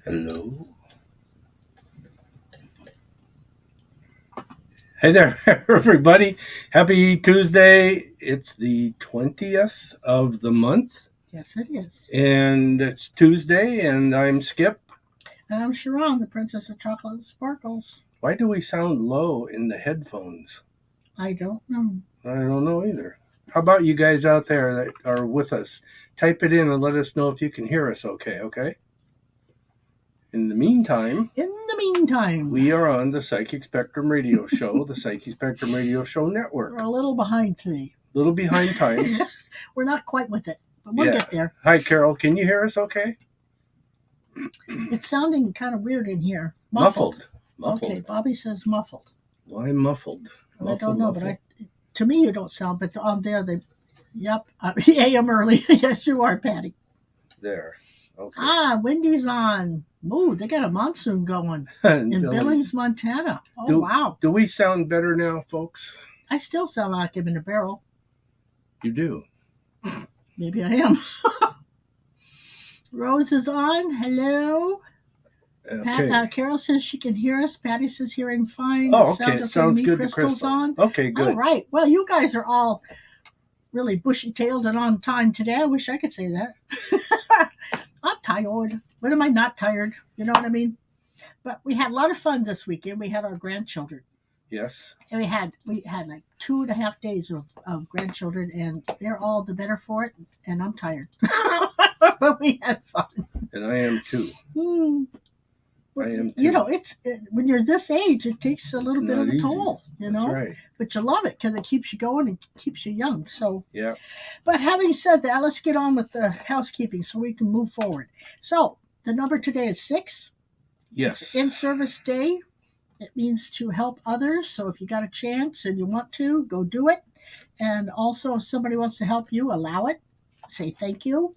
Hello. Hey there, everybody. Happy Tuesday. It's the 20th of the month, Yes, it is. and it's Tuesday, and I'm Skip. And I'm Sharon, the Princess of Chocolate and Sparkles. Why do we sound low in the headphones? I don't know. I don't know either. How about you guys out there that are with us? Type it in and let us know if you can hear us okay? In the meantime, we are on the Psychic Spectrum Radio Show, the Psychic Spectrum Radio Show Network. We're a little behind today. A little behind times. We're not quite with it, but we'll get there. Hi, Carol. Can you hear us okay? It's sounding kind of weird in here. Muffled. Okay, Bobby says muffled. Why muffled? Well, I don't know, but to me you don't sound, but on there yep, AM early. Yes, you are, Patty. There. Okay. Wendy's on. Ooh, they got a monsoon going in Billings, Montana. Oh, wow. Do we sound better now, folks? I still sound like I'm in a barrel. You do. Maybe I am. Rose is on. Hello. Okay. Carol says she can hear us. Patty says hearing fine. Oh, okay. Sounds good. Crystal's on. Okay, good. All right. Well, you guys are all really bushy-tailed and on time today. I wish I could say that. I'm tired. When am I not tired? You know what I mean? But we had a lot of fun this weekend. We had our grandchildren. Yes. And we had like 2.5 days of grandchildren, and they're all the better for it. And I'm tired. But we had fun. And I am too. I am too. You know, when you're this age, it takes a little bit of a toll, you know. That's right. But you love it because it keeps you going and keeps you young. So yeah. But having said that, let's get on with the housekeeping so we can move forward. So the number today is 6. Yes. It's in-service day. It means to help others. So if you got a chance and you want to, go do it. And also, if somebody wants to help you, allow it. Say thank you.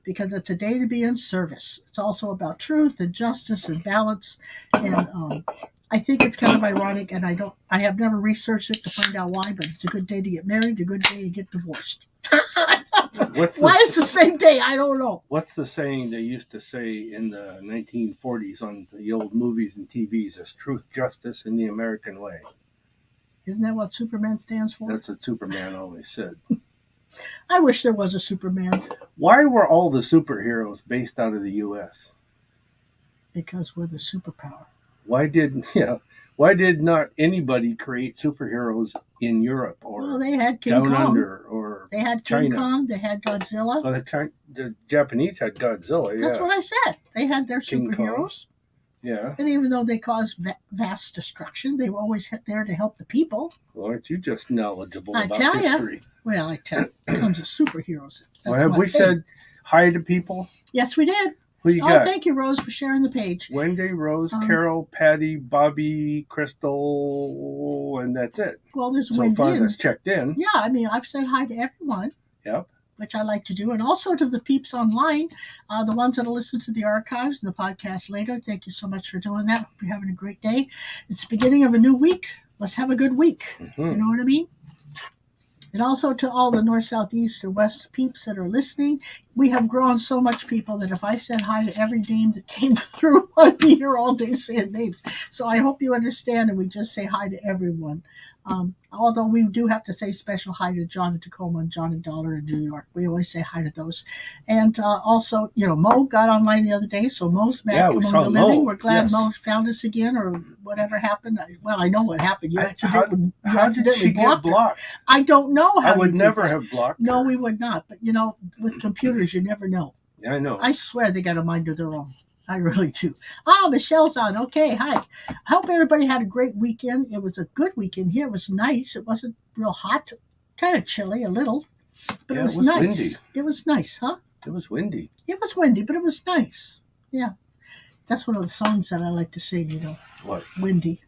Because it's a day to be in service. It's also about truth and justice and balance. And I think it's kind of ironic, and I have never researched it to find out why, but it's a good day to get married, a good day to get divorced. Why is the same day? I don't know. What's the saying they used to say in the 1940s on the old movies and TVs? It's truth, justice, and the American way. Isn't that what Superman stands for? That's what Superman always said. I wish there was a Superman. Why were all the superheroes based out of the U.S.? Because we're the superpower. Why did not anybody create superheroes in Europe or they had King down Kong. under or they had China? King Kong. They had Godzilla. Well, the Japanese had Godzilla. Yeah. That's what I said. They had their King superheroes. Kong. Yeah. And even though they caused vast destruction, they were always there to help the people. Well, aren't you just knowledgeable about history? You. Well, I tell you, it comes with superheroes. Well, have we said hi to people? Yes, we did. Who you got? Thank you, Rose, for sharing the page. Wendy, Rose, Carol, Patty, Bobby, Crystal, and that's it. Well, there's Wendy. So far, that's checked in. Yeah, I mean, I've said hi to everyone. Yep. Which I like to do. And also to the peeps online, the ones that will listen to the archives and the podcast later. Thank you so much for doing that. Hope you're having a great day. It's the beginning of a new week. Let's have a good week. Mm-hmm. You know what I mean? And also to all the north, south, east, and west peeps that are listening. We have grown so much, people, that if I said hi to every name that came through, I'd be here all day saying names. So I hope you understand, and we just say hi to everyone. Although we do have to say special hi to John in Tacoma and Johnny Dollar in New York. We always say hi to those. And also, Mo got online the other day, so Mo's back among the living. We're glad Mo found us again, or whatever happened. Well, I know what happened. You accidentally blocked her. I don't know how. I would never have blocked her. No, we would not. But, with computers, you never know. Yeah, I know. I swear they got a mind of their own. I really do. Michelle's on. Okay, hi. I hope everybody had a great weekend. It was a good weekend here. It was nice. It wasn't real hot. Kind of chilly a little. But it was nice. Windy. It was nice, huh? It was windy. It was windy, but it was nice. Yeah. That's one of the songs that I like to sing, What? Windy.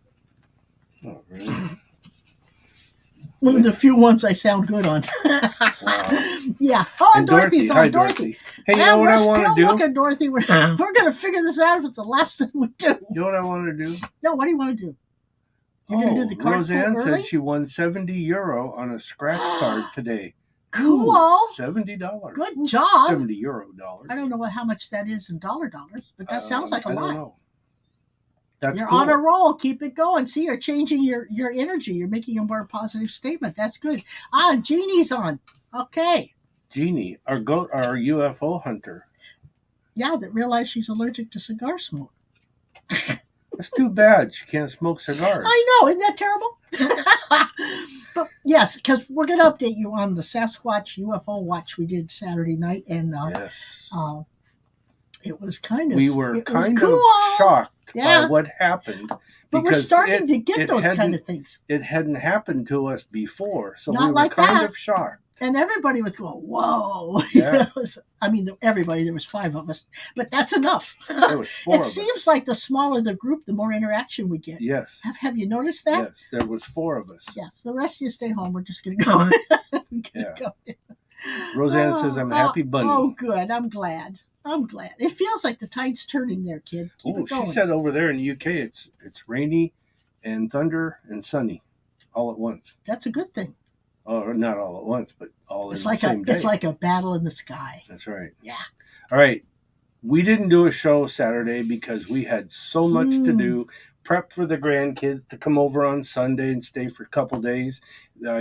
Oh, really? One of the few ones I sound good on. Wow. Yeah. And Dorothy's on. Hi, Dorothy. Hey, you know what I want to do? We're still looking, Dorothy. We're going to figure this out if it's the last thing we do. You know what I want to do? No, what do you want to do? You're going to do the card Roseanne early? said she won €70 on a scratch card today. Cool. $70. Good job. €70 dollars. I don't know how much that is in dollars, but that sounds like a lot. I don't know. That's You're cool. on a roll. Keep it going. See, you're changing your energy. You're making a more positive statement. That's good. Jeannie's on. Okay. Jeannie, our UFO hunter. Yeah, that realized she's allergic to cigar smoke. It's too bad she can't smoke cigars. I know. Isn't that terrible? But yes, because we're going to update you on the Sasquatch UFO watch we did Saturday night. And yes. It was kind of We were kind cool. of shocked by what happened. But we're starting to get those kind of things. It hadn't happened to us before. So Not we were like kind that. of shocked. And everybody was going, whoa. Yeah. I mean, everybody, there was 5 of us. But that's enough. There was 4 of us. It seems like the smaller the group, the more interaction we get. Yes. Have you noticed that? Yes, there was 4 of us. Yes. The rest of you stay home. We're just going to go. Go. Roseanne says, I'm a happy bunny. Oh, good. I'm glad. It feels like the tide's turning there, kid. Keep it going. She said over there in the UK, it's rainy and thunder and sunny all at once. That's a good thing. Oh, not all at once, but all in the same day. It's like a battle in the sky. That's right. Yeah. All right. We didn't do a show Saturday because we had so much to do. Prep for the grandkids to come over on Sunday and stay for a couple days.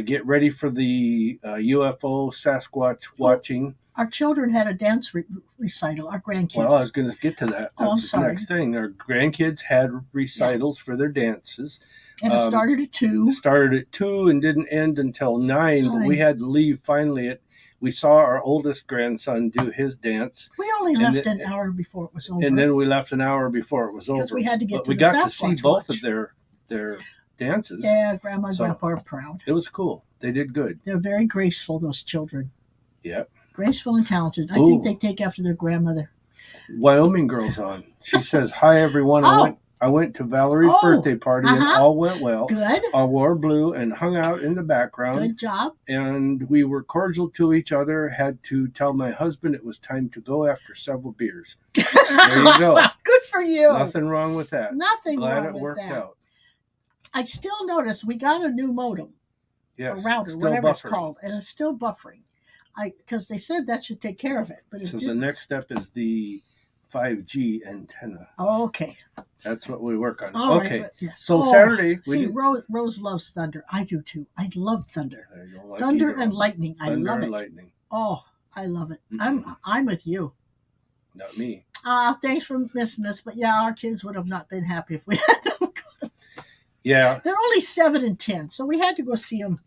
Get ready for the UFO Sasquatch watching. Our children had a dance recital, our grandkids. Well, I was going to get to that. That's the next thing. Our grandkids had recitals for their dances. And it started at 2. It started at 2 and didn't end until 9. But we had to leave finally. We saw our oldest grandson do his dance. We only left an hour before it was over. And then we left an hour before it was over. Because we had to get to we the got Sasquatch to see both of their dances. Yeah, Grandma and Grandpa are proud. It was cool. They did good. They're very graceful, those children. Yeah. Graceful and talented. I think they take after their grandmother. Wyoming girl's on. She says, hi, everyone. I went to Valerie's birthday party and all went well. Good. I wore blue and hung out in the background. Good job. And we were cordial to each other. Had to tell my husband it was time to go after several beers. There you go. Good for you. Nothing wrong with that. Nothing Glad wrong it with worked that. out. I still notice we got a new modem. Yes. A router, still whatever buffering. it's called. And it's still buffering. Because they said that should take care of it. But So the next step is the 5G antenna. Oh, okay. That's what we work on. All okay. Right, yes. So Saturday. Rose loves thunder. I do too. I love thunder. I don't like thunder and lightning. I love it. And lightning. Oh, I love it. I'm with you. Not me. Thanks for missing us. But yeah, our kids would have not been happy if we had them. Yeah. They're only 7 and 10, so we had to go see them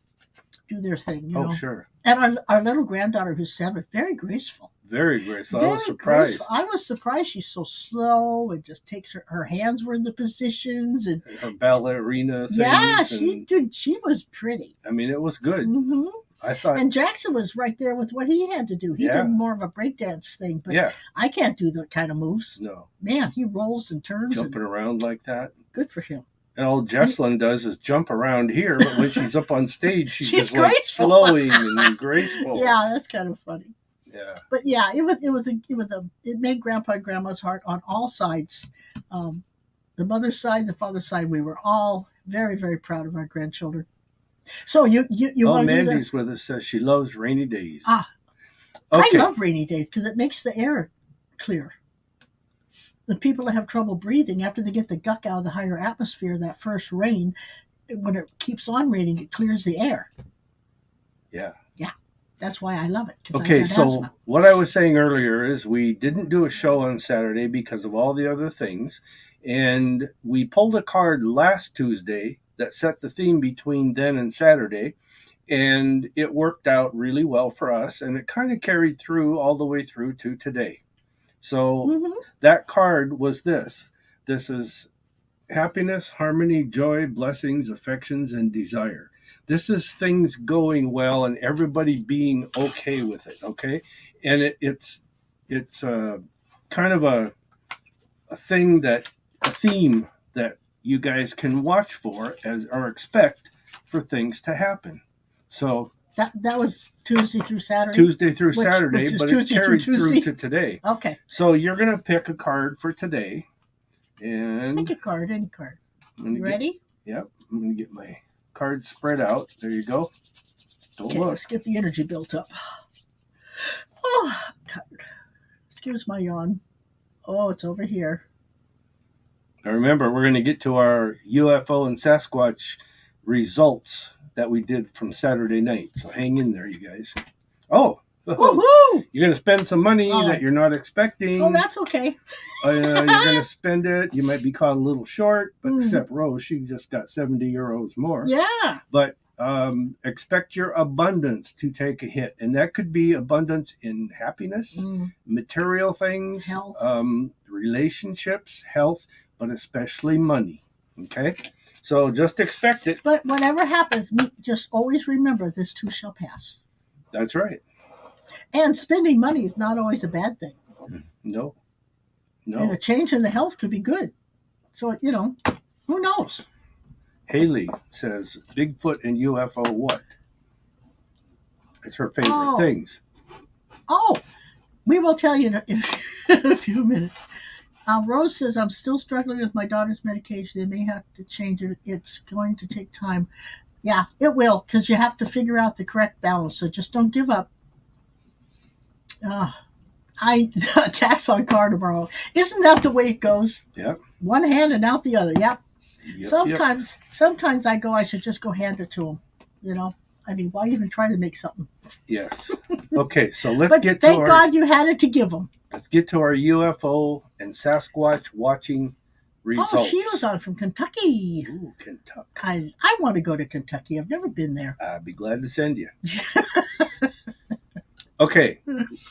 do their thing. You know? Sure. And our little granddaughter, who's 7, very graceful. Very graceful. Very I was surprised. Graceful. I was surprised she's so slow and just takes her hands were in the positions and her ballerina things. Yeah, she was pretty. I mean, it was good. Mm-hmm. I thought. And Jackson was right there with what he had to do. He did more of a breakdance thing, but I can't do that kind of moves. No. Man, he rolls and turns. Jumping around like that. Good for him. And all Jesslyn does is jump around here, but when she's up on stage, she's just graceful. Like flowing and graceful. Yeah, that's kind of funny. Yeah. But yeah, it made Grandpa and Grandma's heart on all sides. The mother's side, the father's side, we were all very, very proud of our grandchildren. So you want to Mandy's with us, says she loves rainy days. Okay. I love rainy days because it makes the air clear. The people that have trouble breathing, after they get the guck out of the higher atmosphere, that first rain, when it keeps on raining, it clears the air. Yeah. Yeah. That's why I love it. Okay, so what I was saying earlier is we didn't do a show on Saturday because of all the other things. And we pulled a card last Tuesday that set the theme between then and Saturday. And it worked out really well for us. And it kind of carried through all the way through to today. So that card was this. This is happiness, harmony, joy, blessings, affections, and desire. This is things going well and everybody being okay with it, okay? And it's kind of a theme that you guys can watch for or expect for things to happen. So that was Tuesday through Saturday? Tuesday through Saturday, but it carried through to today. Okay. So you're going to pick a card for today. And pick a card, any card. You ready? Yep. I'm going to get my cards spread out. There you go. Don't Okay, look. let's get the energy built up. Oh, I'm tired. Excuse my yawn. Oh, it's over here. Now remember, we're going to get to our UFO and Sasquatch results that we did from Saturday night. So hang in there, you guys. Oh, Woohoo! you're going to spend some money that you're not expecting. Oh, that's okay. You're going to spend it. You might be caught a little short, but except Rose, she just got 70 euros more. Yeah. But expect your abundance to take a hit. And that could be abundance in happiness, material things, health, relationships, health, but especially money. Okay? So just expect it. But whatever happens, just always remember this too shall pass. That's right. And spending money is not always a bad thing. No. And a change in the health could be good. So, who knows? Haley says, Bigfoot and UFO what? It's her favorite things. Oh, we will tell you in a few minutes. Rose says, I'm still struggling with my daughter's medication. They may have to change it. It's going to take time. Yeah, it will, because you have to figure out the correct balance. So just don't give up. I tax on car tomorrow. Isn't that the way it goes? Yep. One hand and out the other. Yep. Yep. Sometimes I should just go hand it to them. I mean, why even try to make something? Yes. Okay, so let's get to thank God you had it to give them. Let's get to our UFO and Sasquatch watching results. Oh, Sheila's on from Kentucky. Ooh, Kentucky. I want to go to Kentucky. I've never been there. I'd be glad to send you. Okay,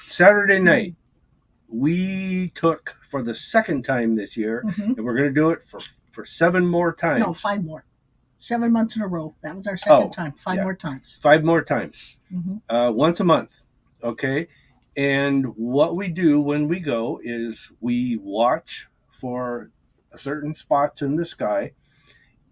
Saturday night, we took for the second time this year, and we're going to do it for 7 more times. No, 5 more. 7 months in a row. That was our second time. 5 more times. 5 more times. Once a month. Okay. And what we do when we go is we watch for certain spots in the sky,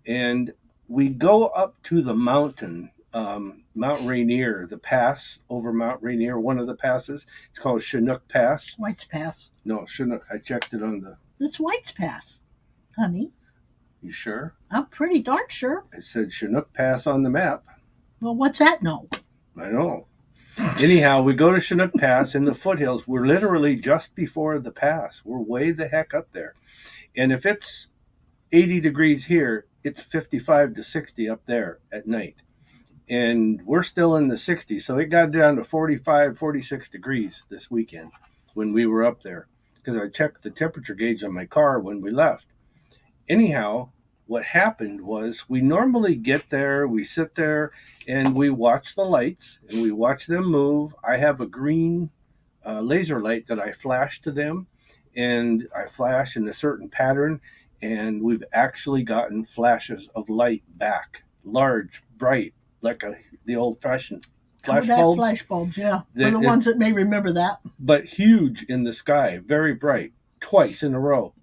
and we go up to the mountain, Mount Rainier, the pass over Mount Rainier, one of the passes. It's called Chinook Pass. White's Pass. No, Chinook. I checked it on the... It's White's Pass, honey. You sure? I'm pretty darn sure. It said Chinook Pass on the map. Well, what's that? No. I know. Anyhow, we go to Chinook Pass in the foothills. We're literally just before the pass. We're way the heck up there. And if it's 80 degrees here, it's 55 to 60 up there at night. And we're still in the 60s. So it got down to 45, 46 degrees this weekend when we were up there. Because I checked the temperature gauge on my car when we left. Anyhow, what happened was we normally get there, we sit there, and we watch the lights, and we watch them move. I have a green laser light that I flash to them, and I flash in a certain pattern, and we've actually gotten flashes of light back, large, bright, like the old-fashioned flash bulbs. Flash bulbs, yeah. For the ones that may remember that. But huge in the sky, very bright, twice in a row.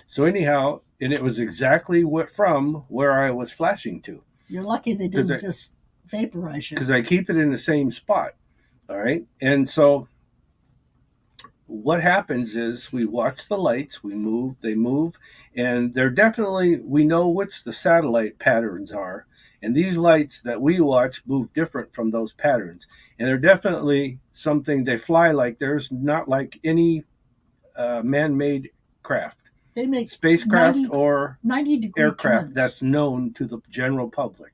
So anyhow, and it was exactly from where I was flashing to. You're lucky they didn't just vaporize you. Because I keep it in the same spot. All right. And so what happens is we watch the lights, they move, and they're definitely, we know which the satellite patterns are. And these lights that we watch move different from those patterns. And they're definitely something, they fly like there's not like any man-made craft. They make spacecraft 90 aircraft turns. That's known to the general public.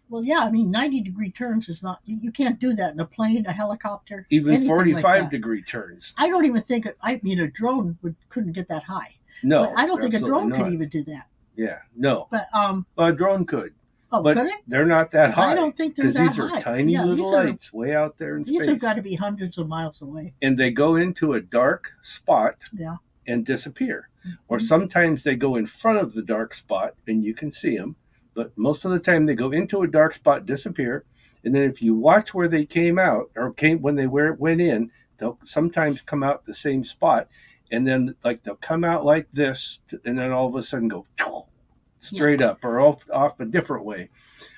Well, yeah, I mean, 90-degree turns is not, you can't do that in a plane, a helicopter. Even 45-degree turns. I don't even think, a drone couldn't get that high. No. But I don't think a drone could even do that. Yeah, no. But a drone could. Oh, but could it? They're not that high. I don't think they're that high. Because these are tiny little lights way out there in space. These have got to be hundreds of miles away. And they go into a dark spot and disappear. Or sometimes they go in front of the dark spot and you can see them. But most of the time they go into a dark spot, disappear. And then if you watch where they came out or when they went in, they'll sometimes come out the same spot. And then they'll come out like this and then all of a sudden go straight up or off a different way.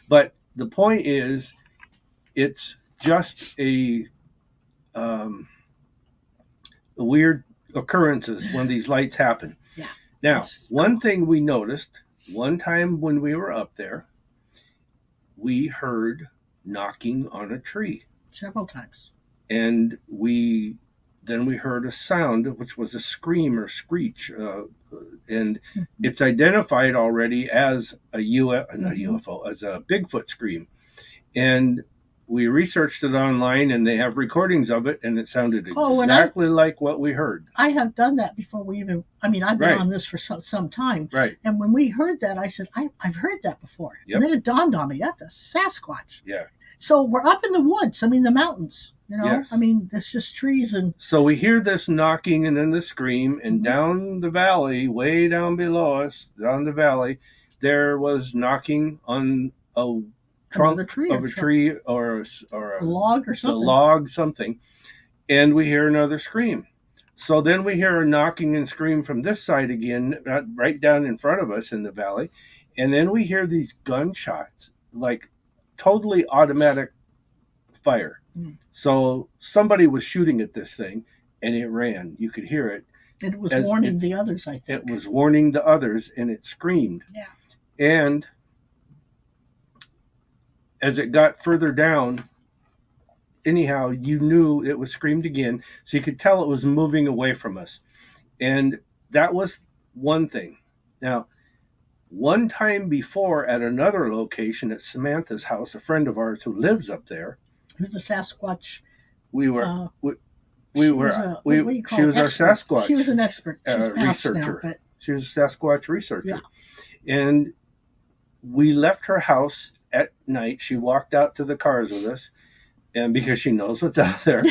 But the point is, it's just a weird occurrences when these lights happen. Yeah. Now, one thing we noticed one time when we were up there, we heard knocking on a tree. Several times. And then we heard a sound, which was a scream or screech, and it's identified already as not UFO, as a Bigfoot scream. And we researched it online, and they have recordings of it, and it sounded exactly like what we heard. I have done that before I've been on this for some time. Right. And when we heard that, I said, I've heard that before. Yep. And then it dawned on me, that's a Sasquatch. Yeah. So we're up in the woods, the mountains. Yes. It's just trees. And so we hear this knocking and then the scream, and down the valley, way down below us, down the valley, there was knocking on a trunk of a tree or a log or something. A log, something. And we hear another scream. So then we hear a knocking and scream from this side again, right down in front of us in the valley. And then we hear these gunshots, like totally automatic fire. So somebody was shooting at this thing, and it ran. You could hear it. It was warning the others, I think. It was warning the others, and it screamed. Yeah. And as it got further down, anyhow, you knew it was screamed again, so you could tell it was moving away from us. And that was one thing. Now, one time before at another location at Samantha's house, a friend of ours who lives up there, who's a Sasquatch. She was our Sasquatch. She was an expert. She's researcher. Now, she was a Sasquatch researcher. Yeah. And we left her house at night. She walked out to the cars with us, and because she knows what's out there.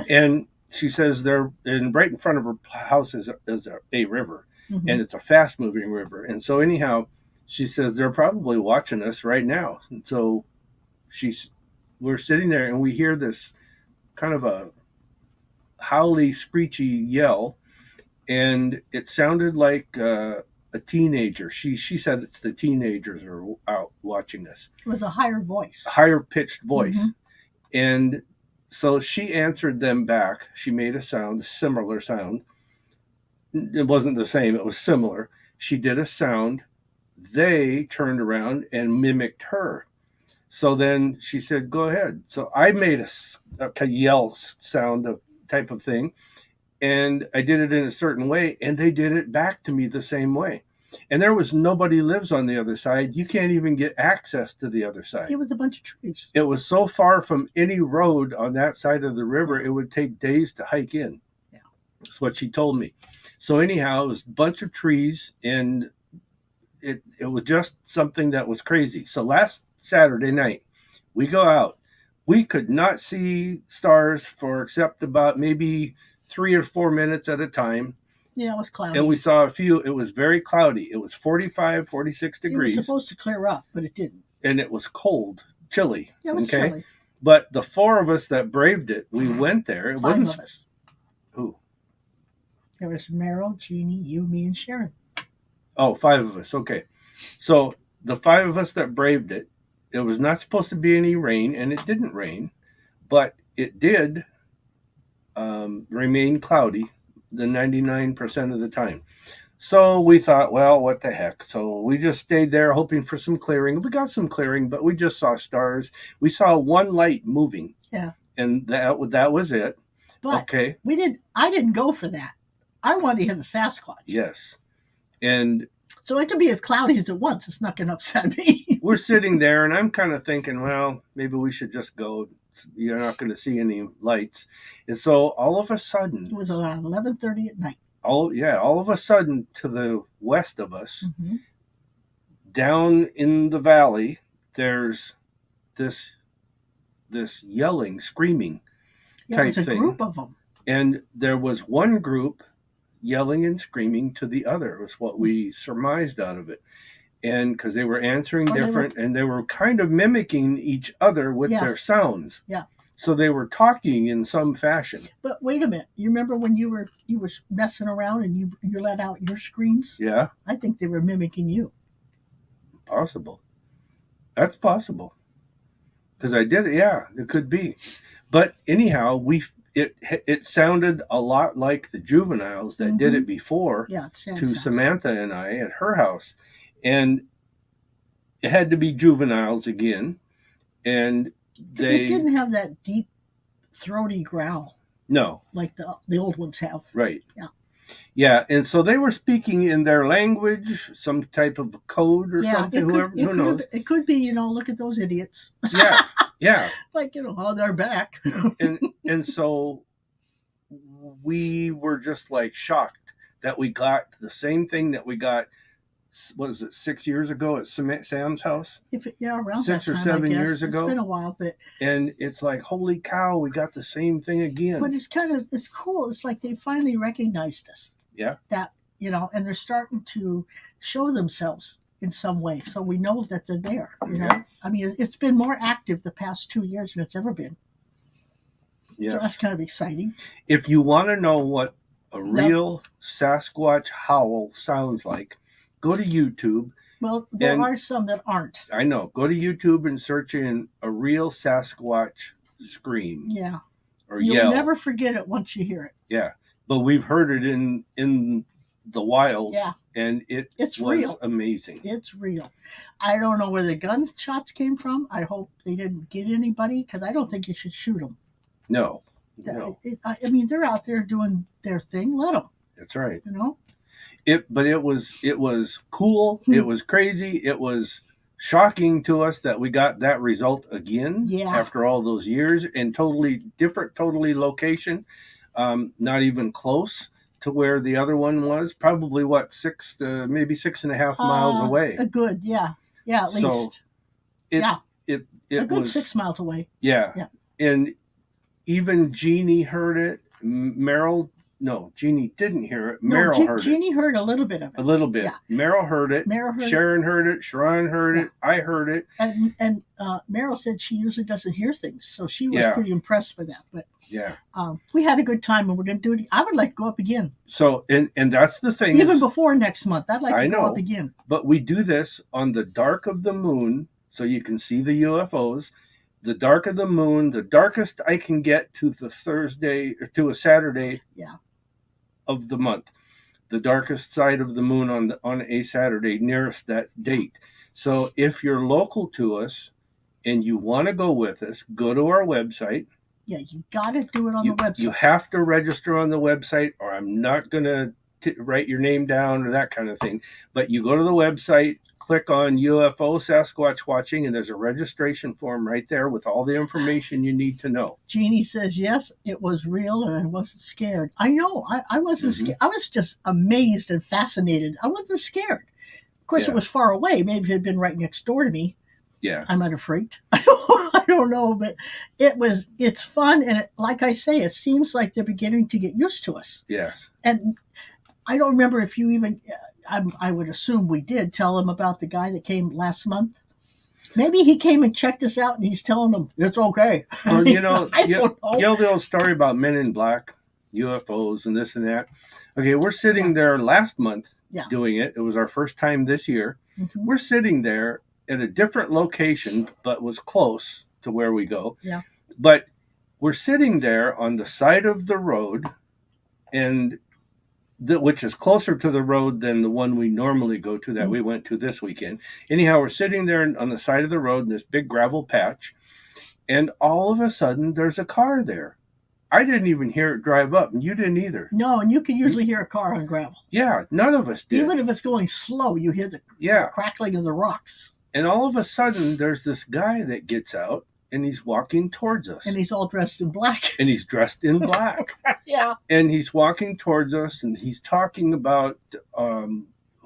And she says right in front of her house is a river, and it's a fast-moving river. And so anyhow, she says they're probably watching us right now. And so we're sitting there, and we hear this kind of a howly, screechy yell, and it sounded like a teenager. She said it's the teenagers are out watching us. It was a higher pitched voice. And so she answered them back. She made a similar sound. It wasn't the same, it was similar. She did a sound. They turned around and mimicked her. So then she said, go ahead. So I made a yell sound type of thing, and I did it in a certain way, and they did it back to me the same way. And there was nobody lives on the other side. You can't even get access to the other side. It was a bunch of trees. It was so far from any road on that side of the river, it would take days to hike in. Yeah. That's what she told me. So anyhow, it was a bunch of trees, and it was just something that was crazy. So last Saturday night, we go out. We could not see stars for except about maybe 3 or 4 minutes at a time. Yeah, it was cloudy. And we saw a few. It was very cloudy. It was 45, 46 degrees. It was supposed to clear up, but it didn't. And it was cold, chilly. Yeah, it was chilly. But the 4 of us that braved it, we went there. It 5 of us. Who? There was Meryl, Jeannie, you, me, and Sharon. Oh, 5 of us. Okay. So the 5 of us that braved it, it was not supposed to be any rain, and it didn't rain, but it did remain cloudy the 99% of the time. So we thought, well, what the heck? So we just stayed there hoping for some clearing. We got some clearing, but we just saw stars. We saw one light moving. Yeah. And that was it. But okay. I didn't go for that. I wanted to hear the Sasquatch. Yes. And so it can be as cloudy as it wants. It's not going to upset me. We're sitting there, and I'm kind of thinking, well, maybe we should just go. You're not going to see any lights. And so all of a sudden, it was around 11:30 at night. All of a sudden, to the west of us, down in the valley, there's this yelling, screaming type thing. It was a group of them. And there was one group yelling and screaming to the other, was what we surmised out of it. And because they were answering different, and they were kind of mimicking each other with their sounds. Yeah. So they were talking in some fashion. But wait a minute. You remember when you were messing around and you let out your screams? Yeah. I think they were mimicking you. Possible. That's possible. Because I did it. Yeah, it could be. But anyhow, it sounded a lot like the juveniles that did it before to Samantha and I at her house. And it had to be juveniles again. And It didn't have that deep, throaty growl no, like the old ones have. right. Yeah. Yeah, and so they were speaking in their language, some type of code or Yeah, something. Who knows? it could be, look at those idiots. Yeah, yeah. Like, oh, they're back. And so we were just like shocked that we got the same thing that we got. What is it? 6 years ago at Sam's house. Around 6 that or time, 7 I guess. years ago. It's been a while, but and it's like, holy cow, we got the same thing again. But it's cool. It's like they finally recognized us. Yeah. That and they're starting to show themselves in some way, so we know that they're there. You know, I mean, it's been more active the past 2 years than it's ever been. Yeah. So that's kind of exciting. If you want to know what a real Sasquatch howl sounds like, go to YouTube. Well, there are some that aren't. I know. Go to YouTube and search in a real Sasquatch scream. Yeah. Or yell. You'll never forget it once you hear it. Yeah. But we've heard it in the wild. Yeah. And it's real. Amazing. It's real. I don't know where the gunshots came from. I hope they didn't get anybody, because I don't think you should shoot them. No. I mean, they're out there doing their thing. Let them. That's right. But it was cool. It was crazy. It was shocking to us that we got that result again after all those years, and totally location, not even close to where the other one was. Probably maybe 6.5 miles away. A good, at least. It a good 6 miles away. Yeah. And even Jeannie heard it. Jeannie didn't hear it. Meryl heard it. Jeannie heard a little bit of it. A little bit. Yeah. Meryl heard it. Sharon heard it. Sharon heard it. I heard it. And Meryl said she usually doesn't hear things, so she was pretty impressed with that. But we had a good time, and we're going to do it. I would like to go up again. So, and that's the thing. Even before next month, I'd like to go up again. But we do this on the dark of the moon, so you can see the UFOs. The dark of the moon, the darkest I can get to the Thursday or to a Saturday of the month. The darkest side of the moon on a Saturday nearest that date. So if you're local to us and you want to go with us, go to our website. Yeah, you got to do it on the website. You have to register on the website, or I'm not going to write your name down or that kind of thing. But you go to the website, click on UFO Sasquatch Watching, and there's a registration form right there with all the information you need to know. Jeannie says, yes, it was real, and I wasn't scared. I know. I wasn't scared. I was just amazed and fascinated. I wasn't scared. Of course, it was far away. Maybe if it had been right next door to me, I might have freaked. I don't know, but it's fun. And like I say, it seems like they're beginning to get used to us. Yes. And I don't remember if you even... I would assume we did tell them about the guy that came last month. Maybe he came and checked us out, and he's telling them it's okay. Well, you know the old story about Men in Black, UFOs, and this and that. Okay, we're sitting there last month doing it. It was our first time this year. Mm-hmm. We're sitting there at a different location, but was close to where we go. Yeah. But we're sitting there on the side of the road, and which is closer to the road than the one we normally go to that we went to this weekend. Anyhow, we're sitting there on the side of the road in this big gravel patch, and all of a sudden there's a car there. I didn't even hear it drive up, and you didn't either. No, and you can usually hear a car on gravel. Yeah, none of us did. Even if it's going slow, you hear the crackling of the rocks. And all of a sudden there's this guy that gets out, and he's walking towards us. And he's all dressed in black. And he's dressed in black. Yeah. And he's walking towards us, and he's talking about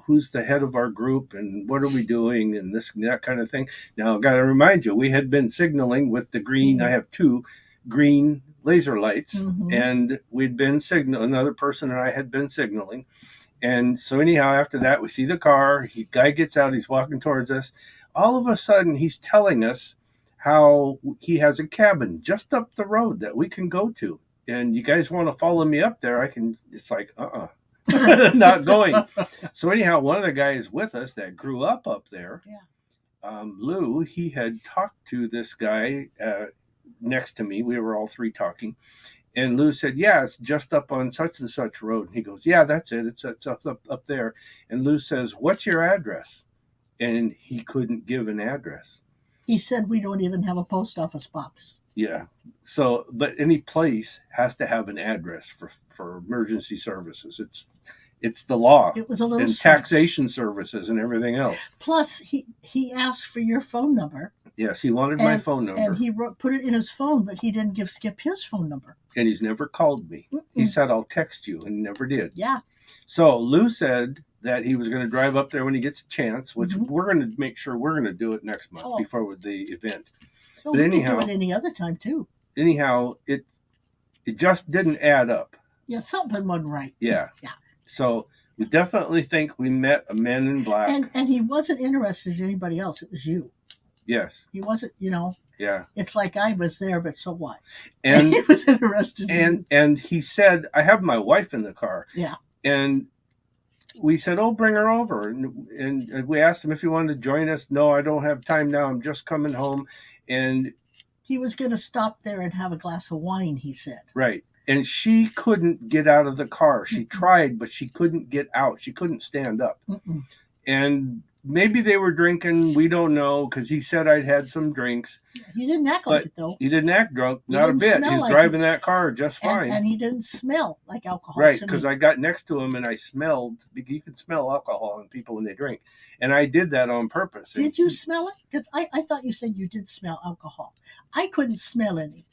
who's the head of our group and what are we doing and this and that kind of thing. Now, I've got to remind you, we had been signaling with the green. Mm-hmm. I have 2 green laser lights, and we'd been another person and I had been signaling. And so anyhow, after that, we see the car. Guy gets out. He's walking towards us. All of a sudden, he's telling us how he has a cabin just up the road that we can go to. And you guys want to follow me up there? It's like, not going. So anyhow, one of the guys with us that grew up there, Lou, he had talked to this guy next to me. We were all 3 talking. And Lou said, yeah, it's just up on such and such road. And he goes, yeah, that's it. It's up there. And Lou says, what's your address? And he couldn't give an address. He said we don't even have a post office box. Yeah. So, but any place has to have an address for emergency services. It's the law. It was a little and strange. taxation services and everything else. Plus, he asked for your phone number. Yes, he wanted my phone number. And he put it in his phone, but he didn't give Skip his phone number. And he's never called me. Mm-mm. He said, I'll text you, and never did. Yeah. So Lou said that he was going to drive up there when he gets a chance, which Mhm. we're going to make sure we're going to do it next month before the event. No, But we anyhow, can do it any other time too. Anyhow, it just didn't add up. Yeah, something wasn't right. Yeah. Yeah. So we definitely think we met a man in black. And he wasn't interested in anybody else. It was you. Yes. He wasn't, you know. Yeah. It's like I was there, but so what? And he was interested in you. And he said, I have my wife in the car. Yeah. And we said, oh, bring her over. And we asked him if he wanted to join us. No, I don't have time now. I'm just coming home. And he was going to stop there and have a glass of wine, he said. Right. And she couldn't get out of the car. She tried, but she couldn't get out. She couldn't stand up. Mm-mm. And maybe they were drinking. We don't know, because he said I'd had some drinks. He didn't act like it, though. He didn't act drunk. Not a bit. He's driving that car just fine. And he didn't smell like alcohol. Right, because I got next to him and I smelled. You can smell alcohol in people when they drink. And I did that on purpose. Did you smell it? Because I thought you said you did smell alcohol. I couldn't smell any.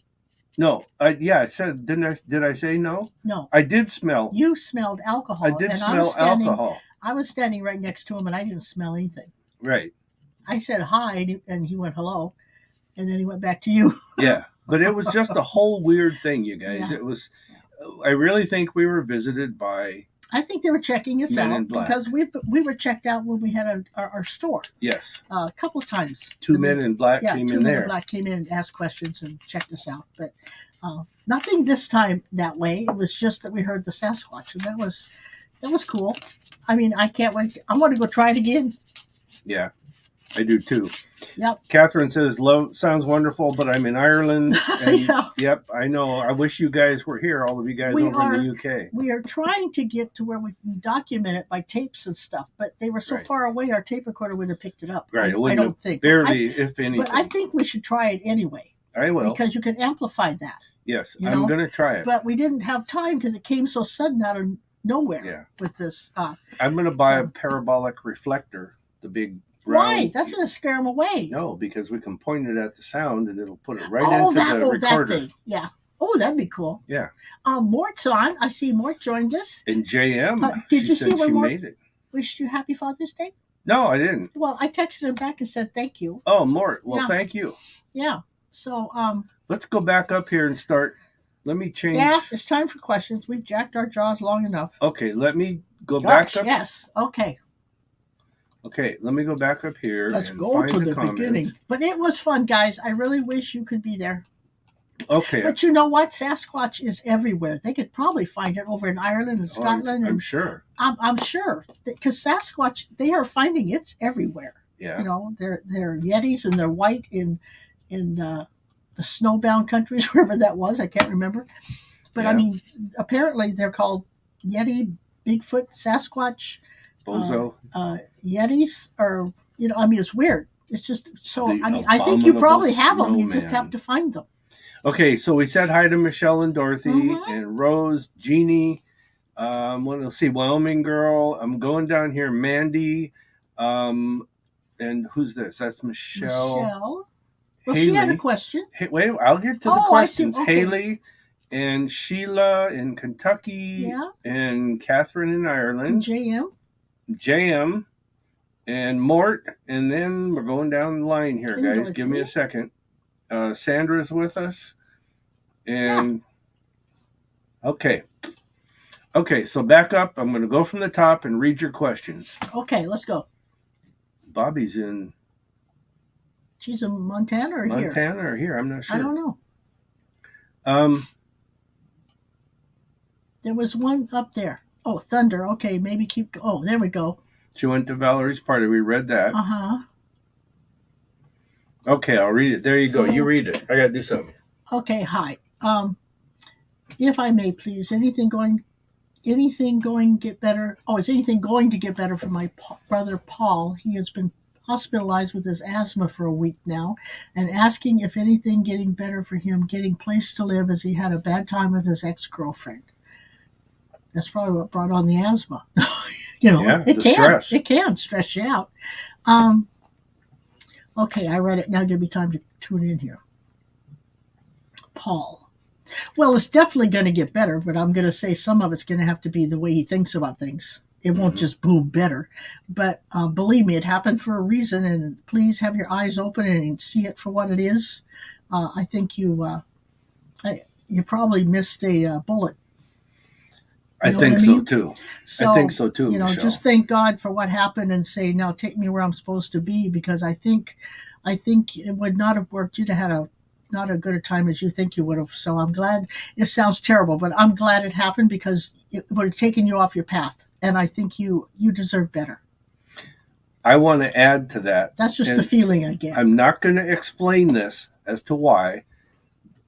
No, I said, did I say no? No. I did smell. You smelled alcohol. I did smell alcohol. I was standing right next to him and I didn't smell anything. Right. I said hi and he went hello. And then he went back to you. Yeah. But it was just a whole weird thing, you guys. Yeah. It was, I really think we were visited by... I think they were checking us out because we were checked out when we had our store. Yes. A couple of times. Two men in black came in there. 2 men in black came in and asked questions and checked us out. But nothing this time that way. It was just that we heard the Sasquatch, and that was cool. I mean, I can't wait. I want to go try it again. Yeah, I do too. Yep. Catherine says, "Love sounds wonderful, but I'm in Ireland." And yeah. Yep, I know. I wish you guys were here. All of you guys over in the UK. We are trying to get to where we can document it by tapes and stuff, but they were so far away. Our tape recorder wouldn't have picked it up. Right. I don't think. Barely, if anything. But I think we should try it anyway. I will, because you can amplify that. Yes, I'm going to try it. But we didn't have time because it came so sudden out of nowhere. With this. I'm going to buy a parabolic reflector, the big. Why? That's going to scare them away. No, because we can point it at the sound and it'll put it right into the recorder. That thing. Yeah. Oh, that'd be cool. Yeah. Mort's on. I see Mort joined us. And JM. Did you see when Mort made it? Wished you Happy Father's Day? No, I didn't. Well, I texted him back and said thank you. Oh, Mort. Well, thank you. Yeah. So, let's go back up here and start. Let me change. Yeah, it's time for questions. We've jacked our jaws long enough. Okay, let me go back up. Yes. Okay. Okay, let me go back up here. Let's and go find to the comments. beginning. But it was fun, guys. I really wish you could be there. Okay. But you know what? Sasquatch is everywhere. They could probably find it over in Ireland and Scotland. I'm sure. I'm sure. Because Sasquatch, they are finding it's everywhere. Yeah. You know, they're Yetis and they're white in the snowbound countries, wherever that was. I can't remember. But I mean, apparently they're called Yeti, Bigfoot, Sasquatch. Bozo. Yetis, or, you know, I mean, it's weird. It's just so, I mean, I think you probably have them. You just have to find them. Okay, so we said hi to Michelle and Dorothy and Rose, Jeannie. Let's see, Wyoming girl. I'm going down here, Mandy. And who's this? That's Michelle. Well, Haley. she had a question. Hey, wait, I'll get to the questions. I see. Okay. Haley and Sheila in Kentucky. Yeah. And Catherine in Ireland. JM and Mort, and then we're going down the line here, guys. Give me a second. Sandra's with us, and okay, so back up. I'm going to go from the top and read your questions. Okay, let's go. Bobby's in. She's in Montana or here? Montana or here? I'm not sure. I don't know. There was one up there. Oh, Thunder. Okay, maybe keep. Oh, there we go. She went to Valerie's party. We read that. Okay, I'll read it. There you go. You read it. I got to do something. Okay, hi. If I may, please, anything going to get better? Oh, is anything going to get better for my brother Paul? He has been hospitalized with his asthma for a week now, and asking if anything getting better for him, getting place to live as he had a bad time with his ex-girlfriend. That's probably what brought on the asthma. Yeah, it the can. stress. It can stress you out. Um, okay, I read it. Now give me time to tune in here. Paul. Well, it's definitely going to get better, but I'm going to say some of it's going to have to be the way he thinks about things. It won't just boom better. But believe me, it happened for a reason, and please have your eyes open and see it for what it is. I think you probably missed a bullet. I think so too. So, I think so too, Michelle. just thank God for what happened and say, now take me where I'm supposed to be, because I think it would not have worked. You'd have had not a good a time as you think you would have. So I'm glad. It sounds terrible, but I'm glad it happened, because it would have taken you off your path. And I think you deserve better. I want to add to that. That's just the feeling I get. I'm not going to explain this as to why,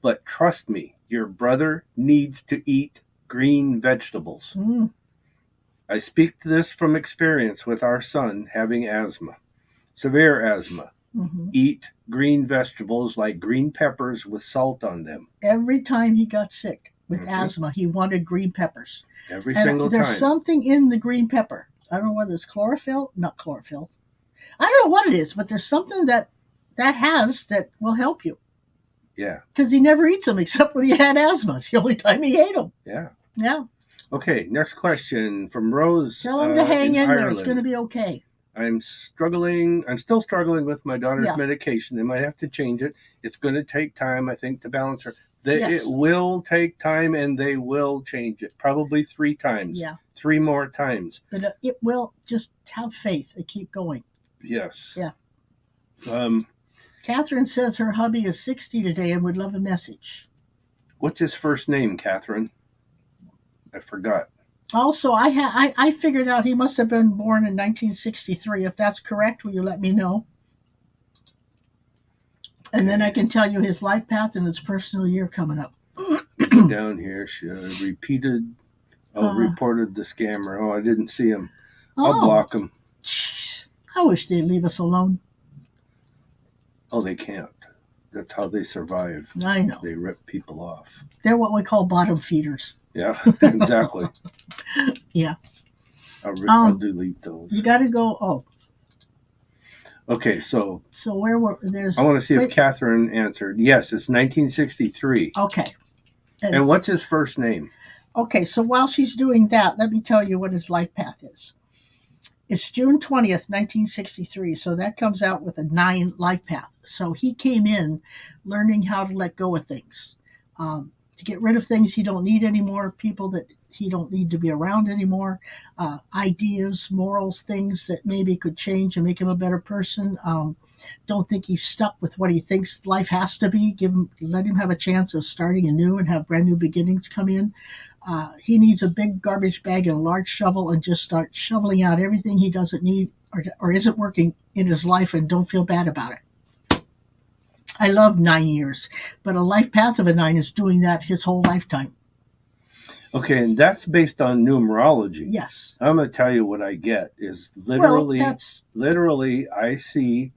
but trust me, your brother needs to eat green vegetables. I speak to this from experience with our son having asthma, severe asthma. Eat green vegetables like green peppers with salt on them. Every time he got sick with asthma, he wanted green peppers. Every single time. There's something in the green pepper. I don't know whether it's chlorophyll, not chlorophyll. I don't know what it is, but there's something that has that will help you. Yeah. Because he never eats them except when he had asthma. It's the only time he ate them. Yeah. Yeah. Okay, next question from Rose. Tell him to hang in Ireland. there. It's going to be okay. I'm still struggling with my daughter's medication. They might have to change it. It's going to take time, I think, to balance her. It will take time, and they will change it. Probably 3 times. Yeah. 3 more times. But it will. Just have faith and keep going. Yes. Yeah. Catherine says her hubby is 60 today and would love a message. What's his first name, Catherine? I forgot. Also, I figured out he must have been born in 1963. If that's correct, will you let me know? And then I can tell you his life path and his personal year coming up. Down here, she reported the scammer. Oh, I didn't see him. I'll block him. Jeez, I wish they'd leave us alone. Oh, they can't. That's how they survive. I know. They rip people off. They're what we call bottom feeders. Yeah, exactly. Yeah. I'll delete those. You got to go. Oh. Okay, so where there's. I want to see if Catherine answered. Yes, it's 1963. Okay. And what's his first name? Okay, so while she's doing that, let me tell you what his life path is. It's June 20th, 1963, so that comes out with a 9 life path. So he came in learning how to let go of things, to get rid of things he don't need anymore, people that he don't need to be around anymore, ideas, morals, things that maybe could change and make him a better person. Don't think he's stuck with what he thinks life has to be. Let him have a chance of starting anew and have brand new beginnings come in. He needs a big garbage bag and a large shovel and just start shoveling out everything he doesn't need or isn't working in his life, and don't feel bad about it. I love 9 years, but a life path of a 9 is doing that his whole lifetime. Okay, and that's based on numerology. Yes. I'm going to tell you what I get is literally I see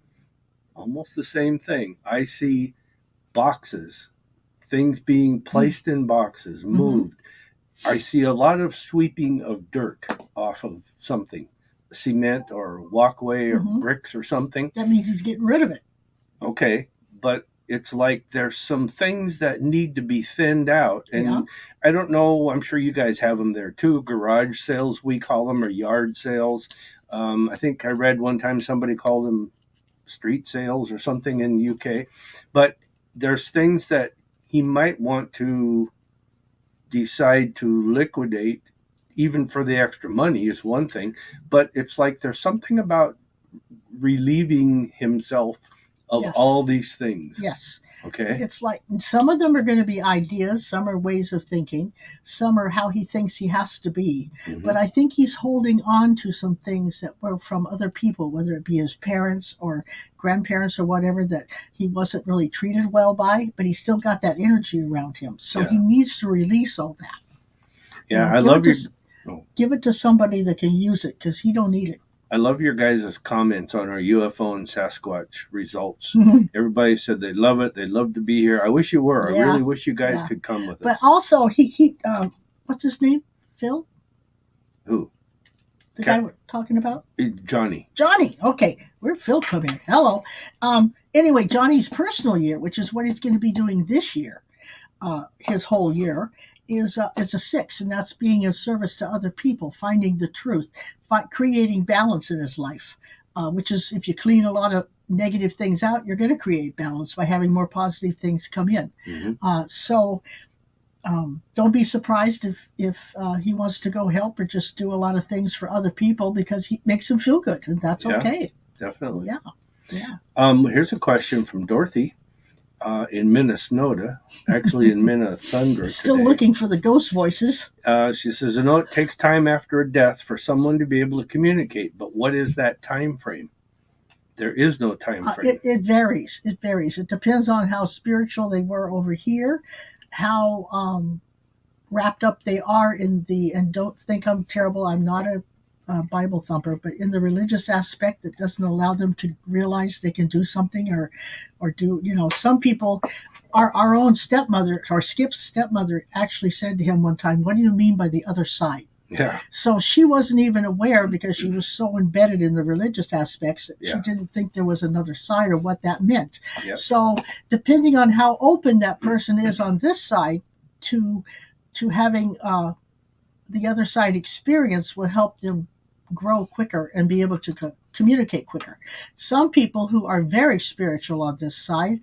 almost the same thing. I see boxes, things being placed in boxes, moved. I see a lot of sweeping of dirt off of something, cement or walkway or bricks or something. That means he's getting rid of it. Okay, but it's like there's some things that need to be thinned out. And I don't know, I'm sure you guys have them there too. Garage sales, we call them, or yard sales. I think I read one time somebody called them street sales or something in the UK. But there's things that he might want to decide to liquidate, even for the extra money is one thing. But it's like there's something about relieving himself of all these things. Yes. Okay. It's like some of them are going to be ideas, some are ways of thinking, some are how he thinks he has to be. But I think he's holding on to some things that were from other people, whether it be his parents or grandparents or whatever, that he wasn't really treated well by, but he still got that energy around him. So he needs to release all that. Yeah, I love you. Give it to somebody that can use it, because he don't need it. I love your guys' comments on our UFO and Sasquatch results. Everybody said they love it. They'd love to be here. I wish you were. I Yeah, really wish you guys yeah. could come with But us. also, he what's his name? Phil? Who? The guy we're talking about? Johnny. Johnny. Okay, where'd Phil come in? Hello. Anyway, Johnny's personal year, which is what he's going to be doing this year, his whole year, is a 6, and that's being of service to other people, finding the truth, creating balance in his life, which is if you clean a lot of negative things out, you're going to create balance by having more positive things come in. So don't be surprised if he wants to go help or just do a lot of things for other people because he makes them feel good, and that's okay. Definitely. Yeah. Here's a question from Dorothy in Minnesota, actually in Minnesota. Still today. looking for the ghost voices. She says, I know it takes time after a death for someone to be able to communicate, but what is that time frame? There is no time frame. It varies. It varies. It depends on how spiritual they were over here, how wrapped up they are in the, and don't think I'm terrible, I'm not a Bible thumper, but in the religious aspect that doesn't allow them to realize they can do something or do, some people, our own stepmother, or Skip's stepmother actually said to him one time, what do you mean by the other side? Yeah. So she wasn't even aware because she was so embedded in the religious aspects that she didn't think there was another side or what that meant. Yep. So depending on how open that person is on this side to having the other side experience will help them grow quicker and be able to communicate quicker. Some people who are very spiritual on this side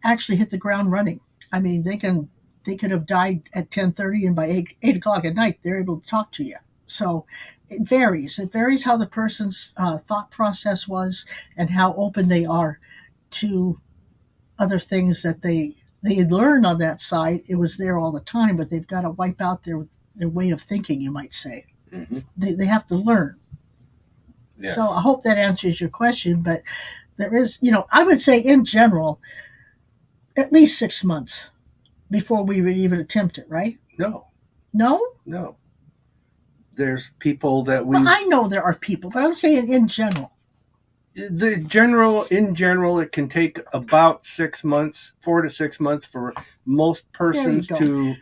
actually hit the ground running. I mean, they could have died at 10:30 and by 8 o'clock at night, they're able to talk to you. So it varies. It varies how the person's thought process was and how open they are to other things that they learn on that side. It was there all the time, but they've got to wipe out their way of thinking, you might say. Mm-hmm. They have to learn. Yes. So I hope that answers your question, but there is, I would say in general, at least 6 months before we would even attempt it, right? No. There's people that we. Well, I know there are people, but I'm saying in general. In general, it can take about 6 months, 4 to 6 months for most persons to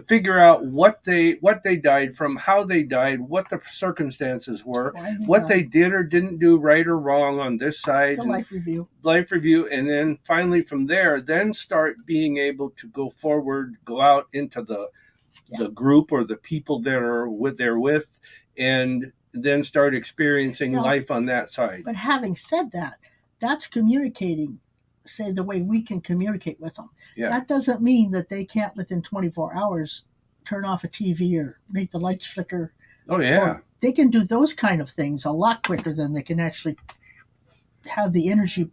figure out what they died from, how they died, what the circumstances were, what they did or didn't do right or wrong on this side. The life review, and then finally from there, then start being able to go forward, go out into the group or the people that are with, and then start experiencing life on that side. But having said that, that's communicating, say, the way we can communicate with them. Yeah. That doesn't mean that they can't, within 24 hours, turn off a TV or make the lights flicker. Oh, yeah. They can do those kind of things a lot quicker than they can actually have the energy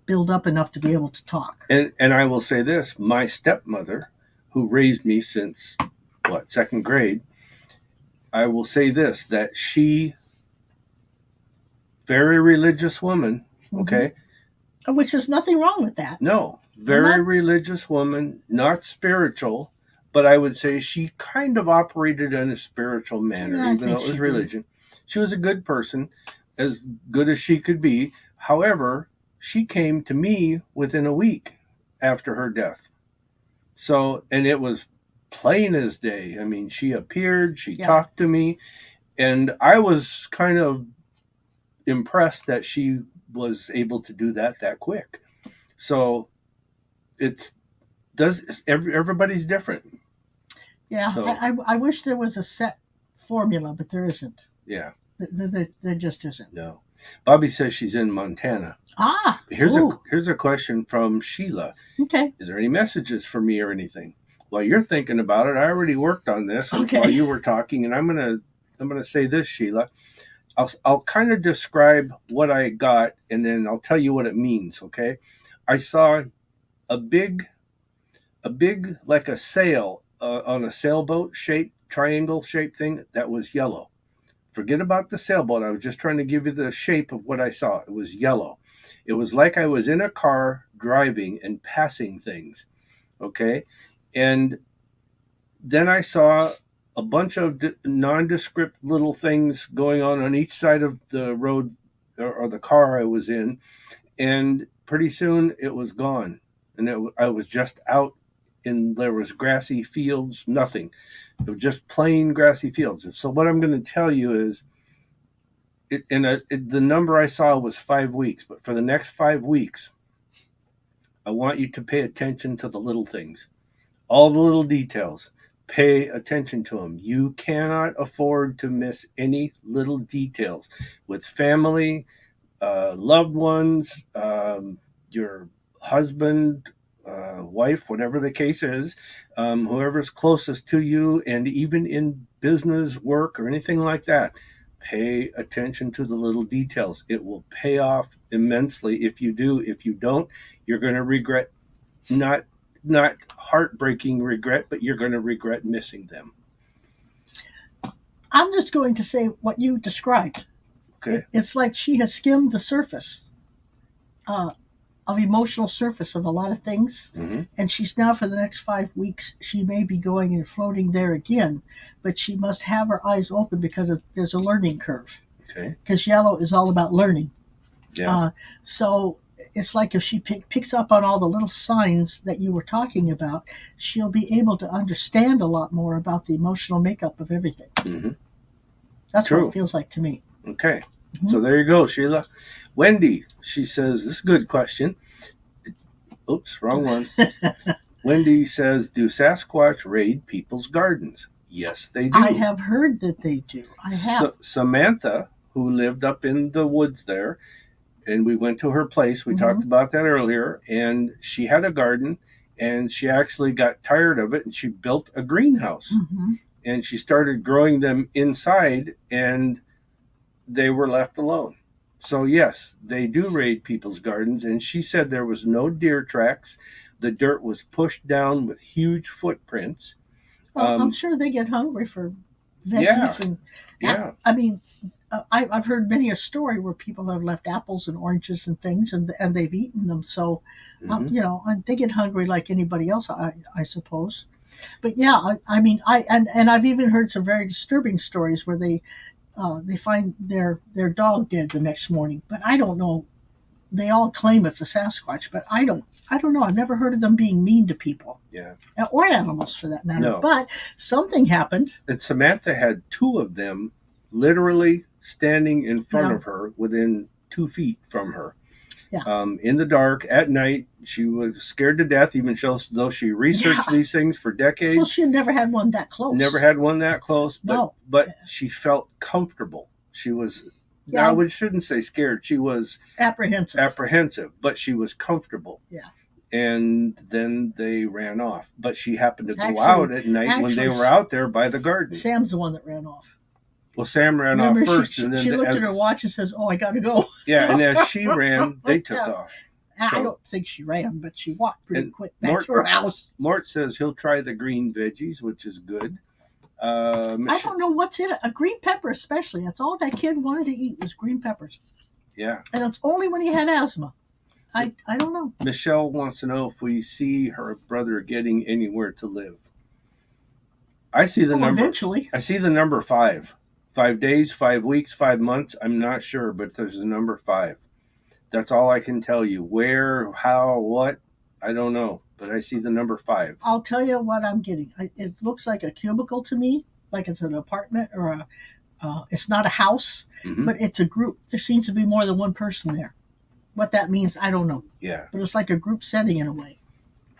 build up enough to be able to talk. And I will say this, my stepmother, who raised me since, second grade, I will say this, that she, very religious woman, okay? Which is nothing wrong with that. No, very religious woman, not spiritual, but I would say she kind of operated in a spiritual manner, even though it was religion. She was a good person, as good as she could be. However, she came to me within a week after her death. So, and it was plain as day. I mean, she appeared, she talked to me, and I was kind of impressed that she was able to do that quick. So everybody's different. Yeah, so, I wish there was a set formula, but there isn't. Yeah. There just isn't. No. Bobby says she's in Montana. Here's a question from Sheila. Okay. Is there any messages for me or anything? While you're thinking about it, I already worked on this while you were talking, and I'm gonna say this, Sheila. I'll kind of describe what I got, and then I'll tell you what it means. Okay, I saw a big like a sail on a sailboat shaped triangle shaped thing that was yellow. Forget about the sailboat. I was just trying to give you the shape of what I saw. It was yellow. It was like I was in a car driving and passing things. Okay. And then I saw a bunch of nondescript little things going on each side of the road, or the car I was in, and pretty soon it was gone. And I was just out, and there was grassy fields, nothing. It was just plain grassy fields. So what I'm going to tell you is, the number I saw was 5 weeks, but for the next 5 weeks, I want you to pay attention to the little things, all the little details. Pay attention to them. You cannot afford to miss any little details with family, loved ones, your husband, wife, whatever the case is, whoever's closest to you, and even in business, work, or anything like that. Pay attention to the little details. It will pay off immensely if you do. If you don't, you're going to regret, not heartbreaking regret, but you're going to regret missing them. I'm just going to say what you described. Okay. It's like she has skimmed the surface of emotional surface of a lot of things. Mm-hmm. And she's now, for the next 5 weeks, she may be going and floating there again, but she must have her eyes open because there's a learning curve. Okay. Because yellow is all about learning. Yeah. So it's like if she picks up on all the little signs that you were talking about, she'll be able to understand a lot more about the emotional makeup of everything. Mm-hmm. That's True. what it feels like to me. Okay. So there you go, Sheila. Wendy, she says, this is a good question. Oops, wrong one. Wendy says, do Sasquatch raid people's gardens? Yes, they do. I have heard that they do. I have. Samantha, who lived up in the woods there, and we went to her place. We talked about that earlier, and she had a garden, and she actually got tired of it, and she built a greenhouse. And she started growing them inside, and they were left alone. So yes, they do raid people's gardens, and she said there was no deer tracks. The dirt was pushed down with huge footprints. Well, I'm sure they get hungry for veggies. Yeah. I mean, I've heard many a story where people have left apples and oranges and things, and they've eaten them. So, they get hungry like anybody else, I suppose. But yeah, I mean, and I've even heard some very disturbing stories where they find their dog dead the next morning. But I don't know. They all claim it's a Sasquatch, but I don't know. I've never heard of them being mean to people. Yeah. Or animals, for that matter. No. But something happened. And Samantha had 2 of them literally standing in front of her, within 2 feet from her. Yeah. In the dark, at night. She was scared to death, even though she researched these things for decades. Well, she had never had one that close. Never had one that close, but she felt comfortable. She was, I shouldn't say scared. She was apprehensive, but she was comfortable. Yeah. And then they ran off. But she happened to go out at night when they were out there by the garden. Sam's the one that ran off. Well, Sam ran off first. And then she looked at her watch and says, I got to go. Yeah, and as she ran, they took off. I don't think she ran, but she walked pretty quick back to her house. Mort says he'll try the green veggies, which is good. I don't know what's in it. A green pepper especially. That's all that kid wanted to eat was green peppers. Yeah. And it's only when he had asthma. I don't know. Michelle wants to know if we see her brother getting anywhere to live. I see the number. Eventually. I see the number 5. 5 days, 5 weeks, 5 months. I'm not sure, but there's a number 5. That's all I can tell you. Where, how, what, I don't know. But I see the number 5. I'll tell you what I'm getting. It looks like a cubicle to me, like it's an apartment or it's not a house, but it's a group. There seems to be more than one person there. What that means, I don't know. Yeah. But it's like a group setting in a way.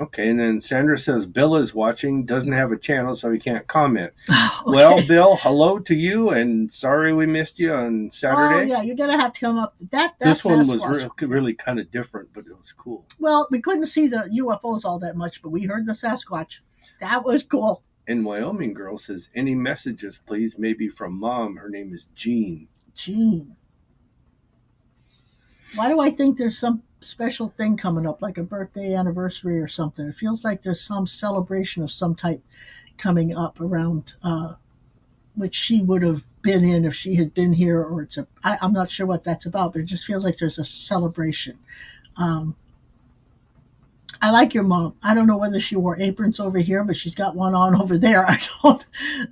Okay, and then Sandra says Bill is watching, doesn't have a channel, so he can't comment. Okay. Well, Bill, hello to you, and sorry we missed you on Saturday. Oh, yeah, you're going to have to come up. This one was really kind of different, but it was cool. Well, we couldn't see the UFOs all that much, but we heard the Sasquatch. That was cool. And Wyoming girl says, any messages, please, maybe from Mom. Her name is Jean. Jean. Why do I think there's some special thing coming up, like a birthday anniversary or something? It feels like there's some celebration of some type coming up around which she would have been in if she had been here, or I'm not sure what that's about, but it just feels like there's a celebration. I like your mom. I don't know whether she wore aprons over here, but she's got one on over there. I don't.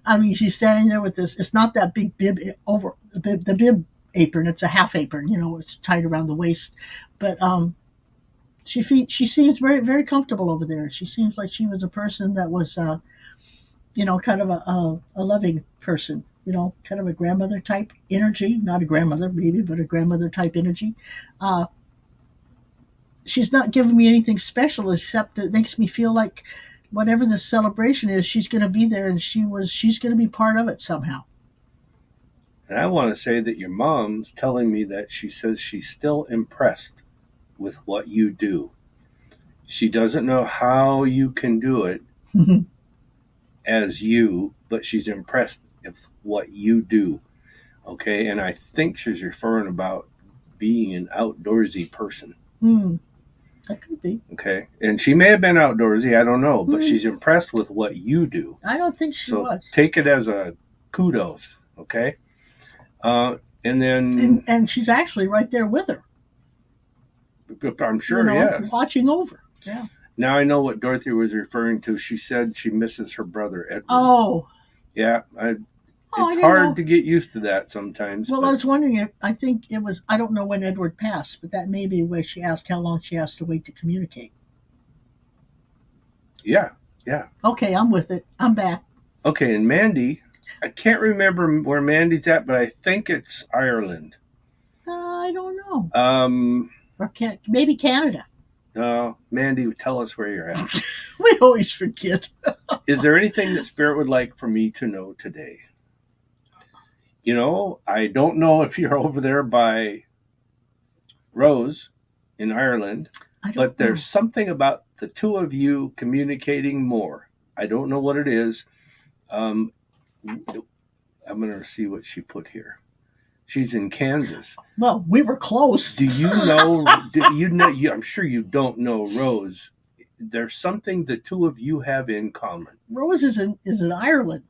I mean, she's standing there with this. It's not that big bib over the bib apron. It's a half apron. It's tied around the waist. But she seems very very comfortable over there. She seems like she was a person that was kind of a loving person. Kind of a grandmother type energy. Not a grandmother maybe, but a grandmother type energy. Uh, she's not giving me anything special except it makes me feel like whatever the celebration is, she's going to be there and she's going to be part of it somehow. And I want to say that your mom's telling me that she says she's still impressed with what you do. She doesn't know how you can do it as you, but she's impressed with what you do. Okay, and I think she's referring about being an outdoorsy person. That could be. Okay, and she may have been outdoorsy, I don't know, but she's impressed with what you do. I don't think she was. Take it as a kudos. Okay, and then and she's actually right there with her. I'm sure, yes, watching over. Yeah. Now I know what Dorothy was referring to. She said she misses her brother Edward. Oh. Yeah, it's hard to get used to that sometimes. Well, I was wondering I think it was, I don't know when Edward passed, but that may be where she asked how long she has to wait to communicate. Yeah. Okay, I'm with it. I'm back. Okay, and Mandy, I can't remember where Mandy's at, but I think it's Ireland. I don't know. Or maybe Canada. No, Mandy, tell us where you're at. We always forget. Is there anything that Spirit would like for me to know today? I don't know if you're over there by Rose in Ireland, but there's something about the two of you communicating more. I don't know what it is. I'm going to see what she put here. She's in Kansas. Well, we were close. Do you know? I'm sure you don't know Rose. There's something the two of you have in common. Rose is in Ireland.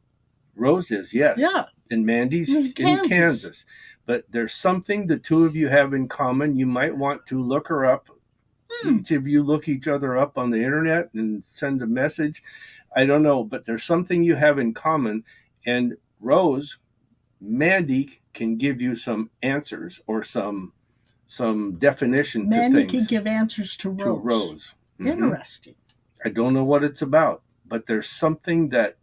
Rose is, yes. Yeah. And Mandy's in Kansas. But there's something the two of you have in common. You might want to look her up. Each of you look each other up on the internet and send a message. I don't know, but there's something you have in common. And Rose, Mandy can give you some answers or some definition to things. Mandy can give answers to Rose. Mm-hmm. Interesting. I don't know what it's about, but there's something that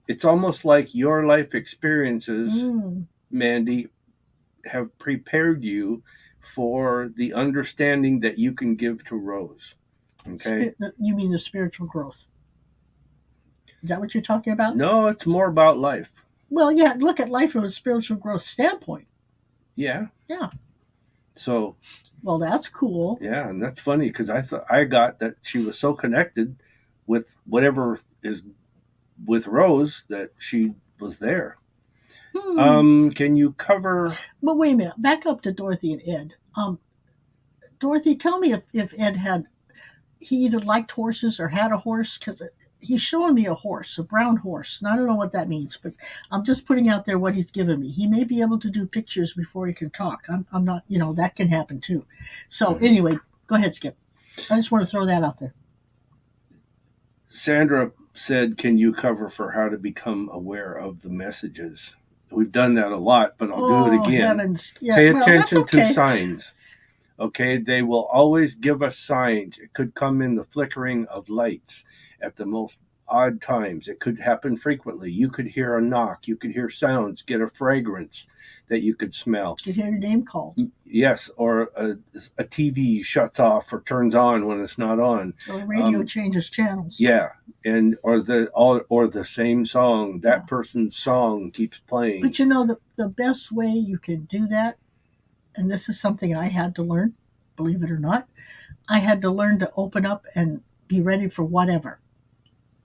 it's almost like your life experiences, Mandy, have prepared you for the understanding that you can give to Rose. Okay. You mean the spiritual growth? Is that what you're talking about? No, it's more about life. Well, yeah, look at life from a spiritual growth standpoint. Yeah. Yeah. So. Well, that's cool. Yeah, and that's funny because I got that she was so connected with whatever is with Rose that she was there. Can you cover? But wait a minute. Back up to Dorothy and Ed. Dorothy, tell me if Ed he either liked horses or had a horse, because he's showing me a horse, a brown horse. And I don't know what that means, but I'm just putting out there what he's given me. He may be able to do pictures before he can talk. I'm not, that can happen too. So anyway, go ahead, Skip. I just want to throw that out there. Sandra said, can you cover for how to become aware of the messages? We've done that a lot, but I'll do it again. Heavens. Yeah, Pay attention to signs. Okay, they will always give us signs. It could come in the flickering of lights at the most odd times. It could happen frequently. You could hear a knock. You could hear sounds, get a fragrance that you could smell. You could hear your name called. Yes, or a TV shuts off or turns on when it's not on. Or the radio changes channels. Yeah, and or the same song. That person's song keeps playing. But the best way you can do that, and this is something I had to learn, believe it or not, I had to learn to open up and be ready for whatever.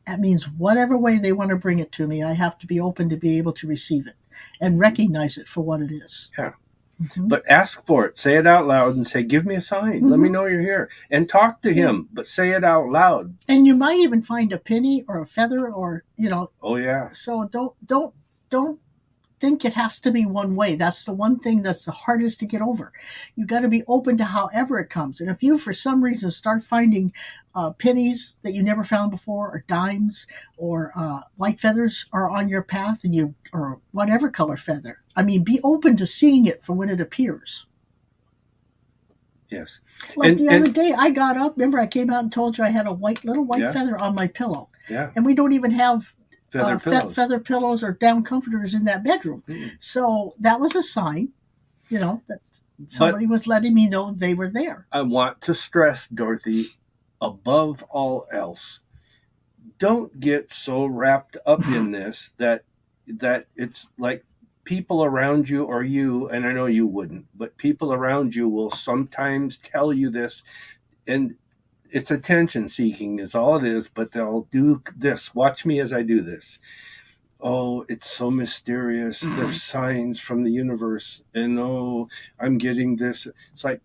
That means whatever way they want to bring it to me, I have to be open to be able to receive it and recognize it for what it is. Yeah. Mm-hmm. But ask for it. Say it out loud and say, give me a sign. Mm-hmm. Let me know you're here. And talk to him, but say it out loud. And you might even find a penny or a feather or, Oh, yeah. So don't think it has to be one way. That's the one thing that's the hardest to get over. You got to be open to however it comes. And if you, for some reason, start finding pennies that you never found before, or dimes, or white feathers are on your path, and you, or whatever color feather, I mean, be open to seeing it for when it appears. Yes. Like the other day, I got up. Remember, I came out and told you I had a little white feather on my pillow. Yeah. And we don't even have feather pillows or down comforters in that bedroom. So that was a sign, that somebody was letting me know they were there. I want to stress, Dorothy, above all else, don't get so wrapped up in this that it's like people around you, or you, and I know you wouldn't, but people around you will sometimes tell you this, and it's attention seeking is all it is, but they'll do this. Watch me as I do this. Oh, it's so mysterious. There's signs from the universe, and oh, I'm getting this. It's like,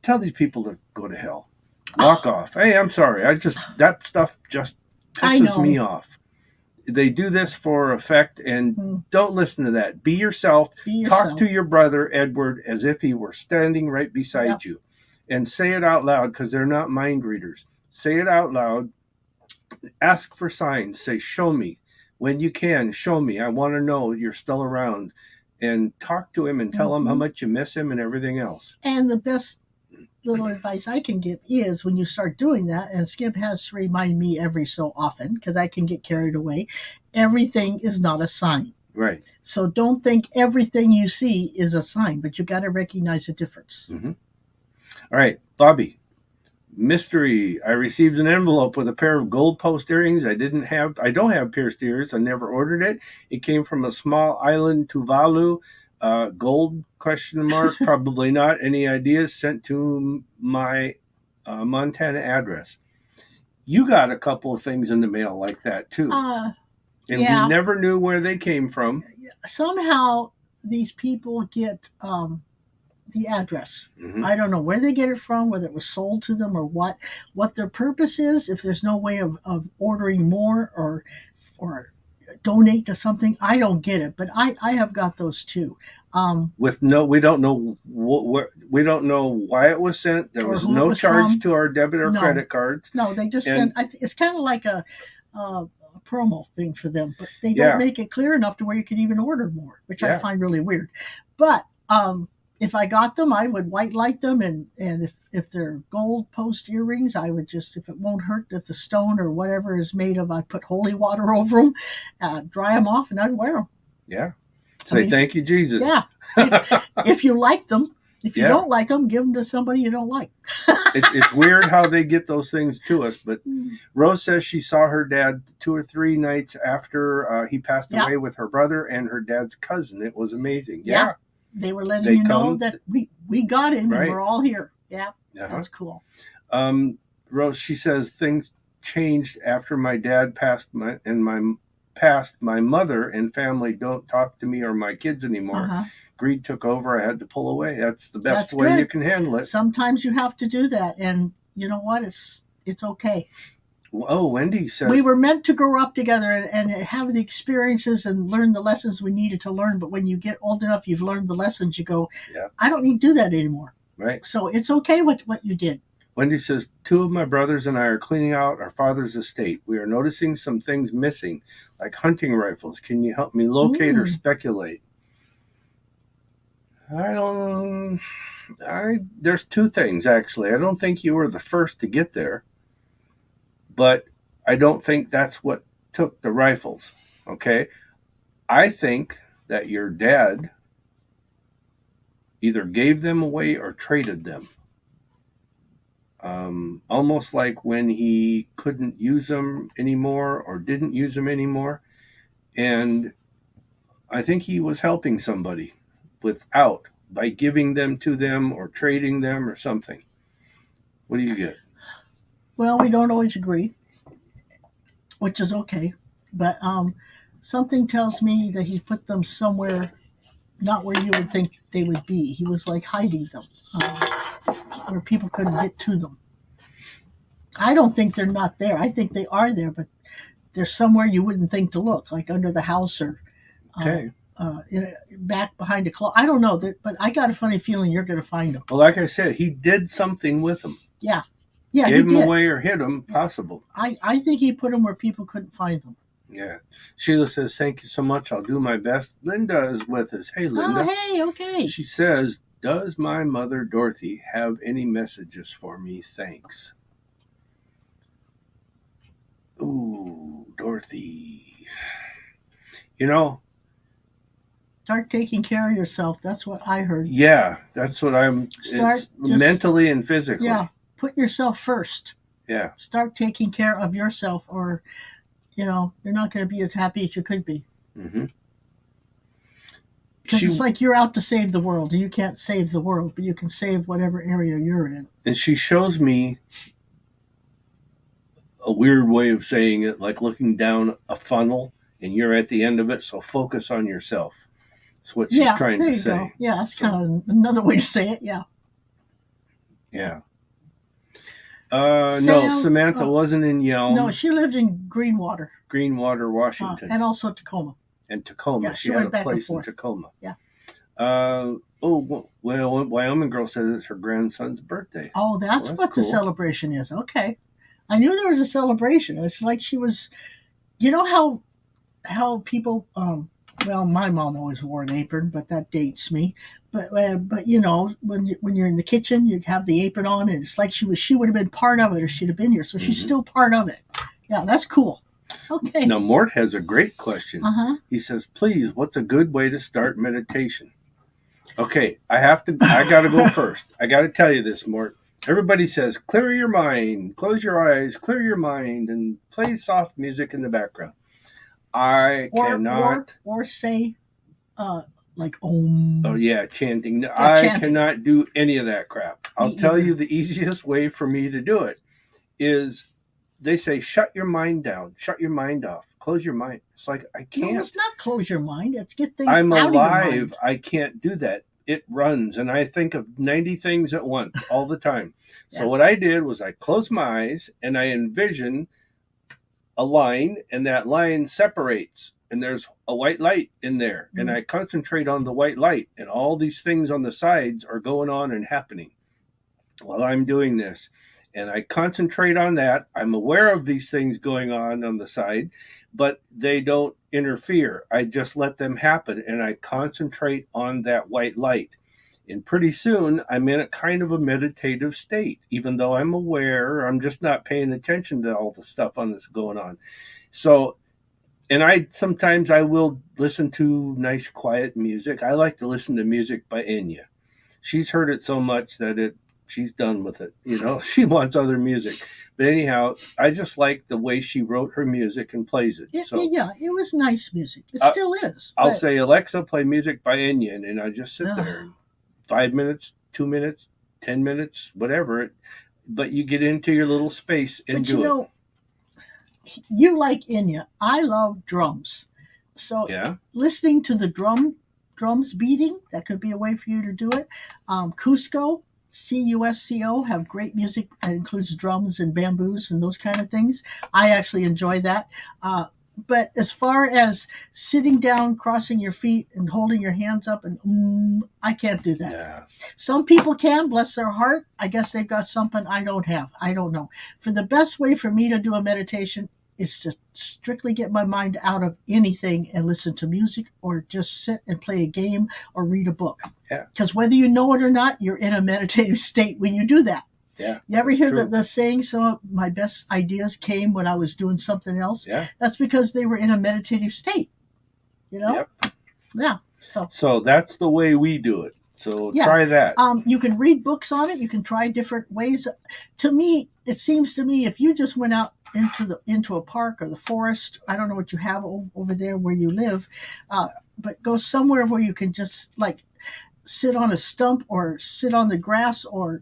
tell these people to go to hell. Walk off. Hey, I'm sorry. That stuff just pisses me off. They do this for effect, and don't listen to that. Be yourself. Talk to your brother, Edward, as if he were standing right beside you. And say it out loud, because they're not mind readers. Say it out loud. Ask for signs. Say, show me. When you can, show me. I want to know you're still around. And talk to him and tell him how much you miss him and everything else. And the best little advice I can give is, when you start doing that, and Skip has to remind me every so often, because I can get carried away, everything is not a sign. Right. So don't think everything you see is a sign, but you got to recognize the difference. Mm-hmm. All right, Bobby. Mystery. I received an envelope with a pair of gold post earrings. I don't have pierced ears. I never ordered it. It came from a small island, Tuvalu. Gold, ? Probably not. Any ideas? Sent to my Montana address. You got a couple of things in the mail like that too. And we never knew where they came from. Somehow these people get the address. Mm-hmm. I don't know where they get it from, whether it was sold to them or what their purpose is. If there's no way of ordering more or donate to something, I don't get it. But I have got those too. We don't know we don't know why it was sent. There was no charge to our debit or credit cards. No, they just sent. It's kind of like a promo thing for them, but they don't make it clear enough to where you can even order more, which I find really weird. But if I got them, I would white light them, and if they're gold post earrings, I would just, if it won't hurt, if the stone or whatever is made of, I'd put holy water over them, dry them off, and I'd wear them. Yeah. Say thank you, Jesus. Yeah. If you like them. If you don't like them, give them to somebody you don't like. It's weird how they get those things to us. But Rose says she saw her dad 2 or 3 nights after he passed away with her brother and her dad's cousin. It was amazing. Yeah. They were letting you know that we got him, and we're all here. Yeah. That's cool. Rose, she says things changed after my dad passed. My mother and family don't talk to me or my kids anymore. Greed took over. I had to pull away. That's the best way you can handle it. Sometimes you have to do that, and you know what? It's okay. Oh, Wendy says we were meant to grow up together and have the experiences and learn the lessons we needed to learn. But when you get old enough, you've learned the lessons. You go, I don't need to do that anymore. Right. So it's okay what you did. Wendy says 2 of my brothers and I are cleaning out our father's estate. We are noticing some things missing, like hunting rifles. Can you help me locate or speculate? There's 2 things, actually. I don't think you were the first to get there, but I don't think that's what took the rifles, okay? I think that your dad either gave them away or traded them. Almost like when he couldn't use them anymore or didn't use them anymore. And I think he was helping somebody by giving them to them or trading them or something. What do you get? Well, we don't always agree, which is okay. But something tells me that he put them somewhere not where you would think they would be. He was like hiding them where people couldn't get to them. I don't think they're not there. I think they are there, but they're somewhere you wouldn't think to look, like under the house or back behind a closet. I don't know, but I got a funny feeling you're going to find them. Well, like I said, he did something with them. Yeah, yeah, Gave he them did. away or hid them, possible. I think he put them where people couldn't find them. Yeah. Sheila says, thank you so much. I'll do my best. Linda is with us. Hey, Linda. Oh, hey, okay. She says, does my mother, Dorothy, have any messages for me? Thanks. Ooh, Dorothy. You know, start taking care of yourself. That's what I heard. Yeah, that's what I'm. Start it's mentally and physically. Yeah, put yourself first. Yeah. Start taking care of yourself, or you're not going to be as happy as you could be. Mm-hmm. Because it's like you're out to save the world, and you can't save the world, but you can save whatever area you're in. And she shows me a weird way of saying it, like looking down a funnel, and you're at the end of it. So focus on yourself. That's what she's trying to say. Go. Yeah, that's kind of another way to say it. Yeah. Yeah. No, Samantha wasn't in Yelm. No, she lived in Greenwater, Washington. And also Tacoma. And Tacoma. Yeah, she had a place in Tacoma. Yeah. Well, Wyoming girl says it's her grandson's birthday. Oh, that's what cool. The celebration is. Okay. I knew there was a celebration. It's like she was, you know how people, well, my mom always wore an apron, but that dates me. But when you're in the kitchen, you have the apron on, and it's like she would have been part of it, or she'd have been here. So she's still part of it. Yeah, that's cool. Okay. Now, Mort has a great question. Uh-huh. He says, please, what's a good way to start meditation? Okay, I got to go first. I got to tell you this, Mort. Everybody says, clear your mind, close your eyes, clear your mind, and play soft music in the background. I cannot. Or say, like Om. Oh, yeah, chanting. I cannot do any of that crap. I'll tell you the easiest way for me to do it is they say, shut your mind down, shut your mind off, close your mind. It's like, I can't. No, it's not close your mind. It's get things I'm out alive. Of your mind. I can't do that. It runs, and I think of 90 things at once all the time. So what I did was I closed my eyes, and I envisioned a line, and that line separates, and there's a white light in there, and I concentrate on the white light, and all these things on the sides are going on and happening while I'm doing this. And I concentrate on that. I'm aware of these things going on the side, but they don't interfere. I just let them happen, and I concentrate on that white light. And pretty soon, I'm in a kind of a meditative state, even though I'm aware. I'm just not paying attention to all the stuff on this going on. So, and sometimes I will listen to nice, quiet music. I like to listen to music by Enya. She's heard it so much that she's done with it. She wants other music. But anyhow, I just like the way she wrote her music and plays it. Yeah, it was nice music. It still is. I'll say, Alexa, play music by Enya, and I just sit there. 5 minutes, 2 minutes, 10 minutes, whatever. But you get into your little space and do it. You like Enya. I love drums. So listening to the drums beating, that could be a way for you to do it. Cusco, Cusco, have great music that includes drums and bamboos and those kind of things. I actually enjoy that. But as far as sitting down, crossing your feet, and holding your hands up, and I can't do that. Yeah. Some people can, bless their heart. I guess they've got something I don't have. I don't know. For the best way for me to do a meditation is to strictly get my mind out of anything and listen to music, or just sit and play a game or read a book. Yeah. Because whether you know it or not, you're in a meditative state when you do that. Yeah, you ever hear the saying, some of my best ideas came when I was doing something else? Yeah. That's because they were in a meditative state. Yep. Yeah. So that's the way we do it. So try that. You can read books on it. You can try different ways. To me, it seems to me, if you just went out into a park or the forest, I don't know what you have over there where you live, but go somewhere where you can just like sit on a stump or sit on the grass or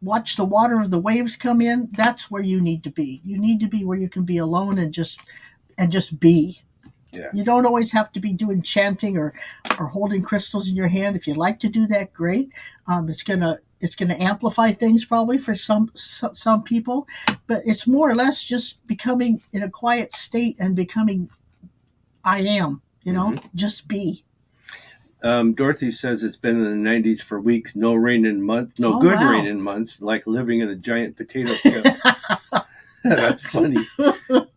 watch the water of the waves come in. That's where you need to be. You need to be where you can be alone and just be. Yeah. You don't always have to be doing chanting or holding crystals in your hand. If you like to do that, great. It's gonna amplify things probably for some people, but it's more or less just becoming in a quiet state and becoming I am. Just be. Dorothy says it's been in the 90s for weeks. No rain in months. No Oh, good rain wow. in months. Like living in a giant potato chip. That's funny.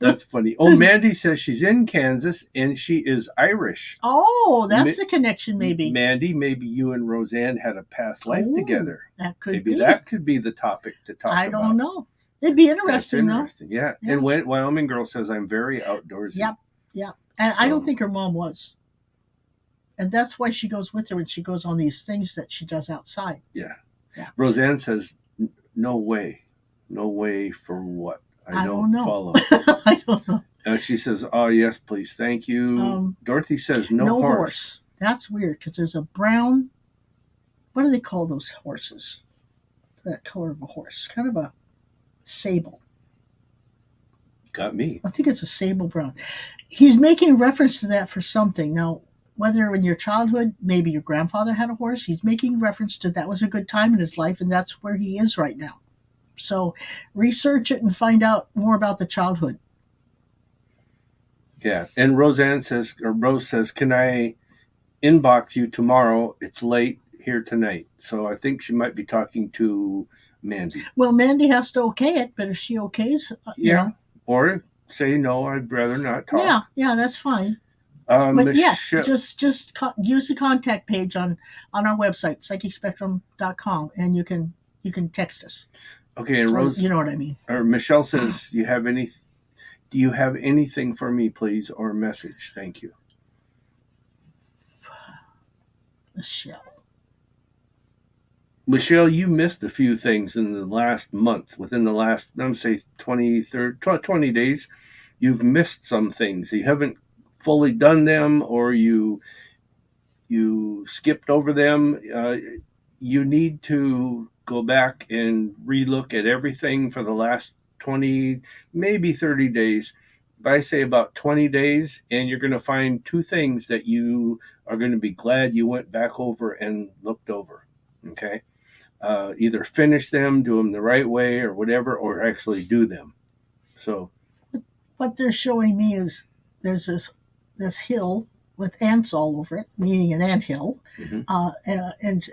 That's funny. Oh, Mandy says she's in Kansas and she is Irish. Oh, that's the connection, maybe. Mandy, maybe you and Roseanne had a past life Oh, together. that could Maybe be. that could be the topic to talk I about. don't know. It'd be That's interesting, though. interesting. Yeah. Yeah. And Wyoming girl says I'm very outdoorsy. Yep. Yeah. And I don't think her mom was. And that's why she goes with her when she goes on these things that she does outside. Yeah. Yeah. Roseanne says, no way. No way for what? I don't know. Follow. I don't know. She says, oh, yes, please. Thank you. Dorothy says, no horse. That's weird because there's a brown, what do they call those horses? That color of a horse. Kind of a sable. Got me. I think it's a sable brown. He's making reference to that for something. Now, whether in your childhood, maybe your grandfather had a horse, he's making reference to that was a good time in his life, and that's where he is right now. So research it and find out more about the childhood. Yeah. And Rose says, can I inbox you tomorrow? It's late here tonight. So I think she might be talking to Mandy. Well, Mandy has to okay it, but if she okays, you know. Or say, no, I'd rather not talk. Yeah, that's fine. But yes, just use the contact page on our website, psychicspectrum.com, and you can text us. Okay, and Rose, you know what I mean. Or Michelle says, do you have anything for me, please, or message? Thank you. Michelle, you missed a few things in the last month. Within the last, I'm say 20 days, you've missed some things. You haven't fully done them, or you skipped over them. You need to go back and relook at everything for the last 20, maybe 30 days. But I say about 20 days, and you're going to find two things that you are going to be glad you went back over and looked over. Okay? Either finish them, do them the right way, or whatever, or actually do them. So, what they're showing me is there's this hill with ants all over it, meaning an ant hill, and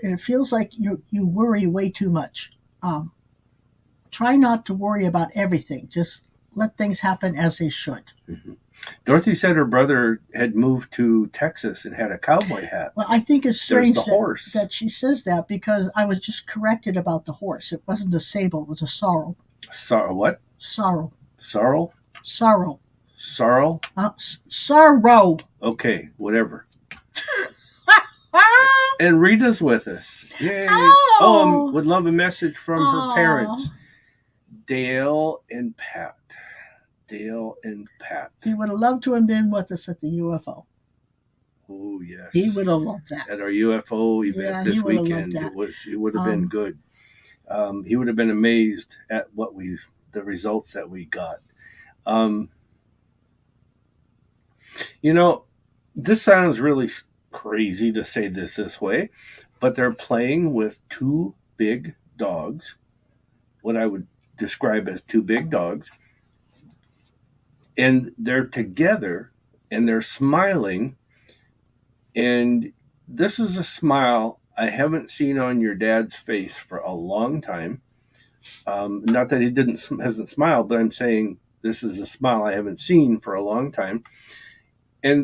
it feels like you worry way too much. Try not to worry about everything. Just let things happen as they should. Mm-hmm. Dorothy said her brother had moved to Texas and had a cowboy hat. Well, I think it's strange that she says that, because I was just corrected about the horse. It wasn't a sable, it was a sorrel. What? Sorrel. Sorrel? Sorrow. Sorrel? Sorrow. Okay, whatever. And Rita's with us. Yay. Would love a message from her parents, Dale and Pat. He would have loved to have been with us at the UFO. Oh, yes. He would have loved that. At our UFO event this weekend. It would have been good. He would have been amazed at the results that we got. This sounds really crazy to say this way, but they're playing with two big dogs, what I would describe as two big dogs, and they're together and they're smiling, and this is a smile I haven't seen on your dad's face for a long time. Not that he hasn't smiled, but I'm saying this is a smile I haven't seen for a long time. And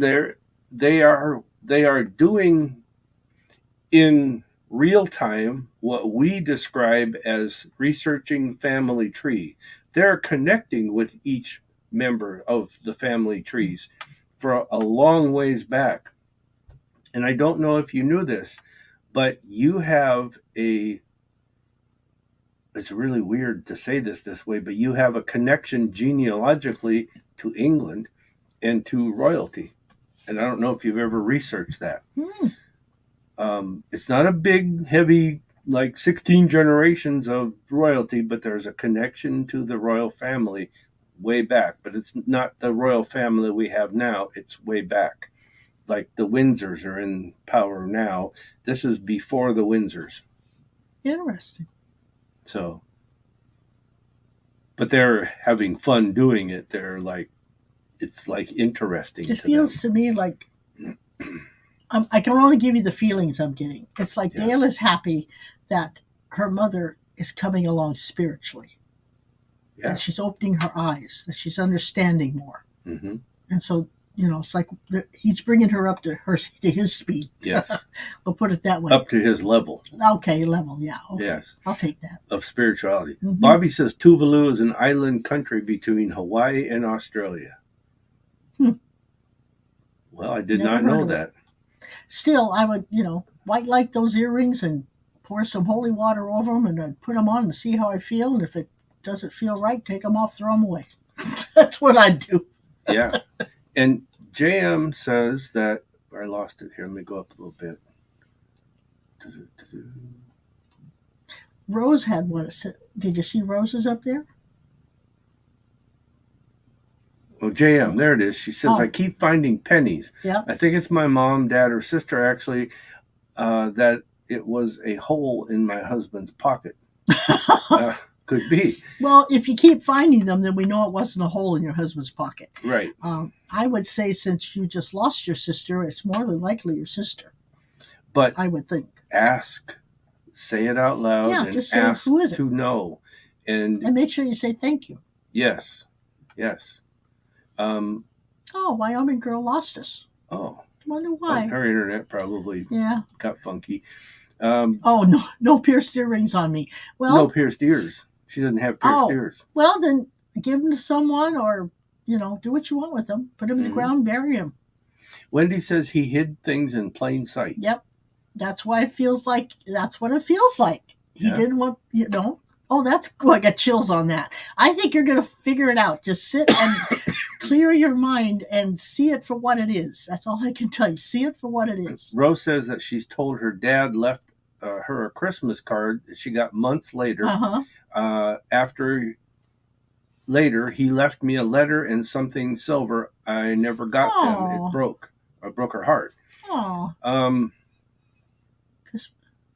they are doing in real time what we describe as researching family tree. They're connecting with each member of the family trees for a long ways back. And I don't know if you knew this, but you have it's really weird to say this way, but you have a connection genealogically to England and to royalty. And I don't know if you've ever researched that. It's not a big, heavy, like 16 generations of royalty, but there's a connection to the royal family way back. But it's not the royal family we have now. It's way back. Like the Windsors are in power now. This is before the Windsors. Interesting. So, but they're having fun doing it. They're like, it's like interesting. It feels to me like I can only give you the feelings I'm getting. It's like Yeah. Dale is happy that her mother is coming along spiritually, Yeah. that she's opening her eyes, that she's understanding more. Mm-hmm. And so, it's like he's bringing her up to his speed. Yes. We'll put it that way. Up to his level. Okay, level. Yeah. Okay. Yes. I'll take that. Of spirituality. Mhm. Bobby says Tuvalu is an island country between Hawaii and Australia. Well, I did Never not heard know of it. that. Still, I would, white light those earrings and pour some holy water over them and I'd put them on and see how I feel. And if it doesn't feel right, take them off, throw them away. That's what I'd do. Yeah. And JM says that, I lost it here. Let me go up a little bit. Rose had one. Did you see Rose's up there? Oh, JM, there it is. She says, I keep finding pennies. Yeah. I think it's my mom, dad, or sister, actually, that it was a hole in my husband's pocket. Could be. Well, if you keep finding them, then we know it wasn't a hole in your husband's pocket. Right. I would say since you just lost your sister, it's more than likely your sister. But I would think. Ask, say it out loud, Yeah, and just say, ask who is it? to know. And make sure you say thank you. Yes. Wyoming girl lost us. Oh. Wonder why. Her internet probably got funky. No pierced earrings on me. Well, no pierced ears. She doesn't have pierced ears. Well, then give them to someone or, do what you want with them. Put them in the ground, bury them. Wendy says he hid things in plain sight. Yep. That's why that's what it feels like. He didn't want, that's cool. I got chills on that. I think you're going to figure it out. Just sit and clear your mind and see it for what it is. That's all I can tell you. See it for what it is. Rose says that she's told her dad left her a Christmas card that she got months later. Later, he left me a letter and something silver. I never got them. It broke. I broke her heart.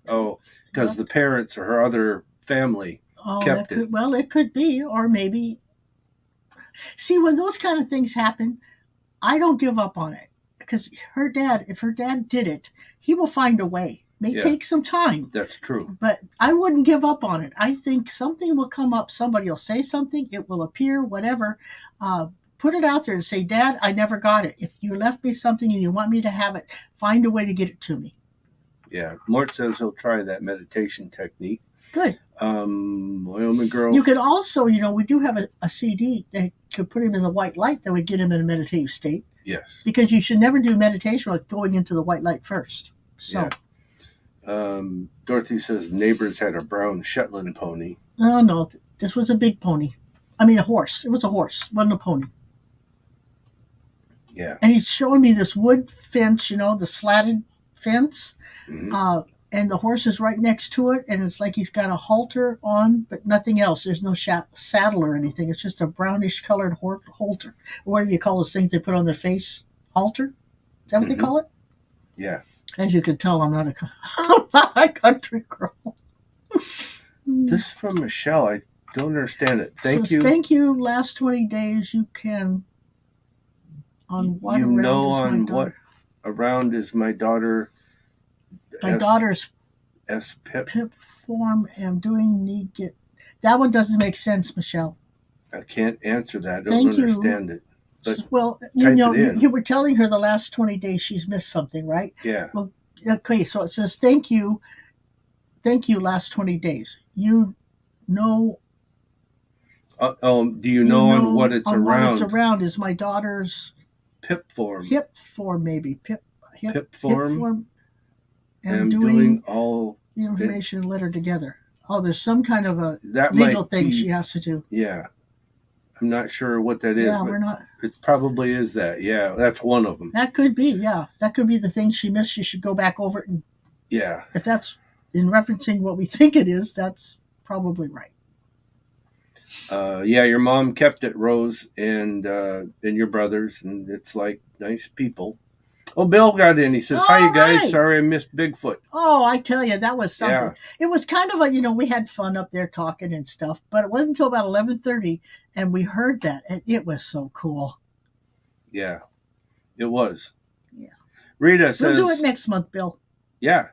Because the parents or her other family kept it. Well, it could be, or maybe. See, when those kind of things happen, I don't give up on it because if her dad did it, he will find a way. May take some time. That's true. But I wouldn't give up on it. I think something will come up. Somebody will say something. It will appear, whatever. Put it out there and say, Dad, I never got it. If you left me something and you want me to have it, find a way to get it to me. Yeah. Mort says he'll try that meditation technique. Good. Wyoming girl. You could also, we do have a CD that could put him in the white light that would get him in a meditative state. Yes. Because you should never do meditation without going into the white light first. So. Yeah. Dorothy says neighbors had a brown Shetland pony. No, this was a big pony. I mean, a horse. It was a horse. It wasn't a pony. Yeah. And he's showing me this wood fence, the slatted fence. Mm-hmm. And the horse is right next to it. And it's like he's got a halter on, but nothing else. There's no saddle or anything. It's just a brownish colored halter. What do you call those things they put on their face? Halter? Is that what they call it? Yeah. As you can tell, I'm not a country girl. This is from Michelle. I don't understand it. Thank you. Thank you. Last 20 days you can. On what what around is my daughter. My daughter's pip form and doing need get. That one doesn't make sense, Michelle. I can't answer that. I don't understand it. But well, you were telling her the last 20 days she's missed something, right? Yeah. Well, okay, so it says thank you last 20 days. You know. Do you know on what it's around? What it's around is my daughter's pip form. Hip form, maybe. Pip form. Hip form. And doing all the information and letter together. Oh, there's some kind of a that legal thing she has to do. Yeah. I'm not sure what that is. Yeah, we're not. It probably is that. Yeah, that's one of them. That could be, yeah. That could be the thing she missed. She should go back over it. And yeah. If that's in referencing what we think it is, that's probably right. Yeah, your mom kept it, Rose, and your brothers, and it's like nice people. Oh, Bill got in. He says, hi, you guys. Right. Sorry I missed Bigfoot. Oh, I tell you, that was something. Yeah. It was kind of we had fun up there talking and stuff, but it wasn't until about 11:30, and we heard that, and it was so cool. Yeah, it was. Yeah. Rita says, we'll do it next month, Bill. Yeah.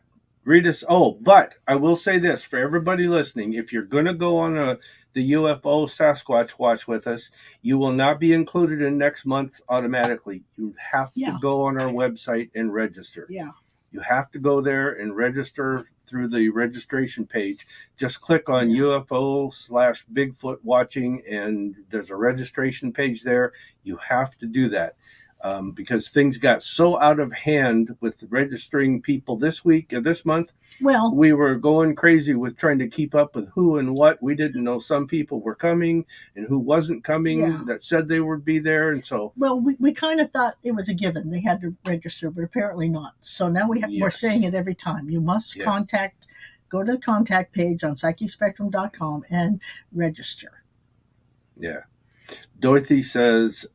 Rita. Oh, but I will say this for everybody listening: if you're going to go on the UFO Sasquatch watch with us, you will not be included in next month's automatically. You have to go on our website and register. Yeah. You have to go there and register through the registration page. Just click on UFO/Bigfoot watching, and there's a registration page there. You have to do that. Because things got so out of hand with registering people this month. Well, we were going crazy with trying to keep up with who and what. We didn't know some people were coming and who wasn't coming that said they would be there. And so, well, we kind of thought it was a given. They had to register, but apparently not. So now we're saying it every time. You must go to the contact page on psychicspectrum.com and register. Yeah. Dorothy says,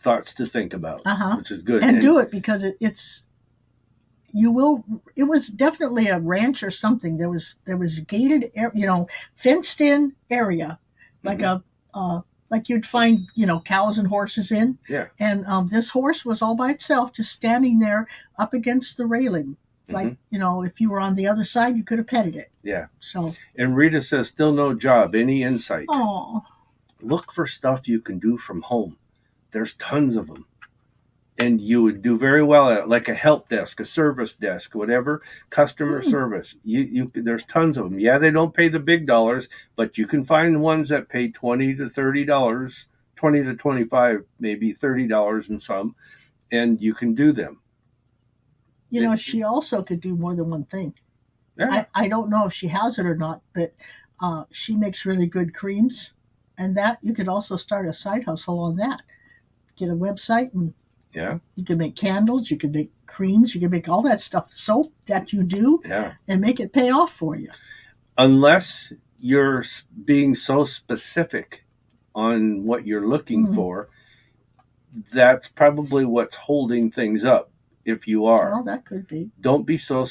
thoughts to think about, which is good. And do it because it was definitely a ranch or something. There was gated, fenced in area, like like you'd find, cows and horses in. Yeah. And this horse was all by itself, just standing there up against the railing. Like, if you were on the other side, you could have petted it. Yeah. So. And Rita says, still no job. Any insight? Oh. Look for stuff you can do from home. There's tons of them. And you would do very well at it, like a help desk, a service desk, whatever, customer service. There's tons of them. Yeah, they don't pay the big dollars, but you can find ones that pay $20 to $30, $20 to $25, maybe $30 in some, and you can do them. She also could do more than one thing. Yeah. I don't know if she has it or not, but she makes really good creams, and that you could also start a side hustle on that. Get a website, and you can make candles, you can make creams, you can make all that stuff, soap that you do, and make it pay off for you. Unless you're being so specific on what you're looking for, that's probably what's holding things up. If you are, well, that could be. Don't be so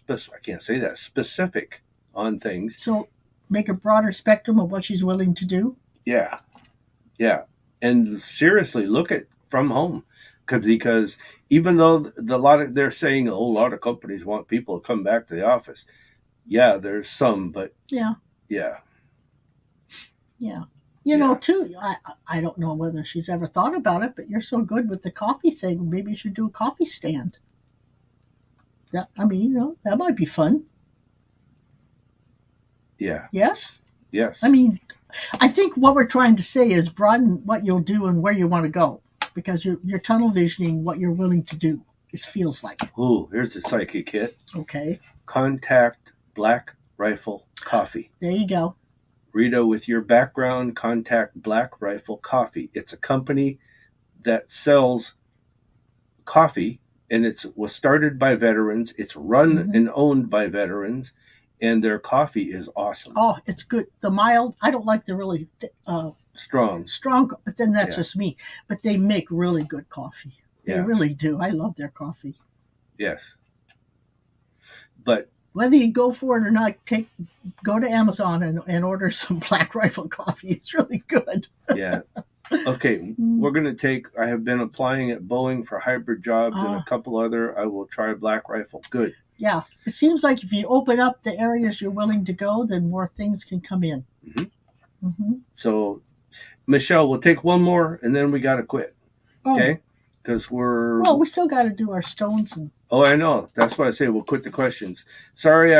I can't say that specific on things. So make a broader spectrum of what she's willing to do. Yeah. And seriously, look at from home, because even though they're saying a whole lot of companies want people to come back to the office. Yeah, there's some, but yeah. Too. I don't know whether she's ever thought about it, but you're so good with the coffee thing. Maybe you should do a coffee stand. That might be fun. Yeah. Yes. Yes. I think what we're trying to say is broaden what you'll do and where you want to go, because you're tunnel visioning what you're willing to do. It feels like. Ooh, here's a psychic hit. Okay. Contact Black Rifle Coffee. There you go. Rita, with your background, contact Black Rifle Coffee. It's a company that sells coffee, and it was started by veterans. It's run and owned by veterans, and their coffee is awesome. Oh, it's good. The mild, I don't like the really strong, but then that's just me. But they make really good coffee. They really do. I love their coffee. Yes. But whether you go for it or not, go to Amazon and order some Black Rifle coffee. It's really good. Yeah. Okay, we're going to I have been applying at Boeing for hybrid jobs and a couple other. I will try Black Rifle. Good. Yeah. It seems like if you open up the areas you're willing to go, then more things can come in. So, Michelle, we'll take one more and then we got to quit. Okay? Because we still got to do our stones. Oh, I know. That's why I say we'll quit the questions. Sorry,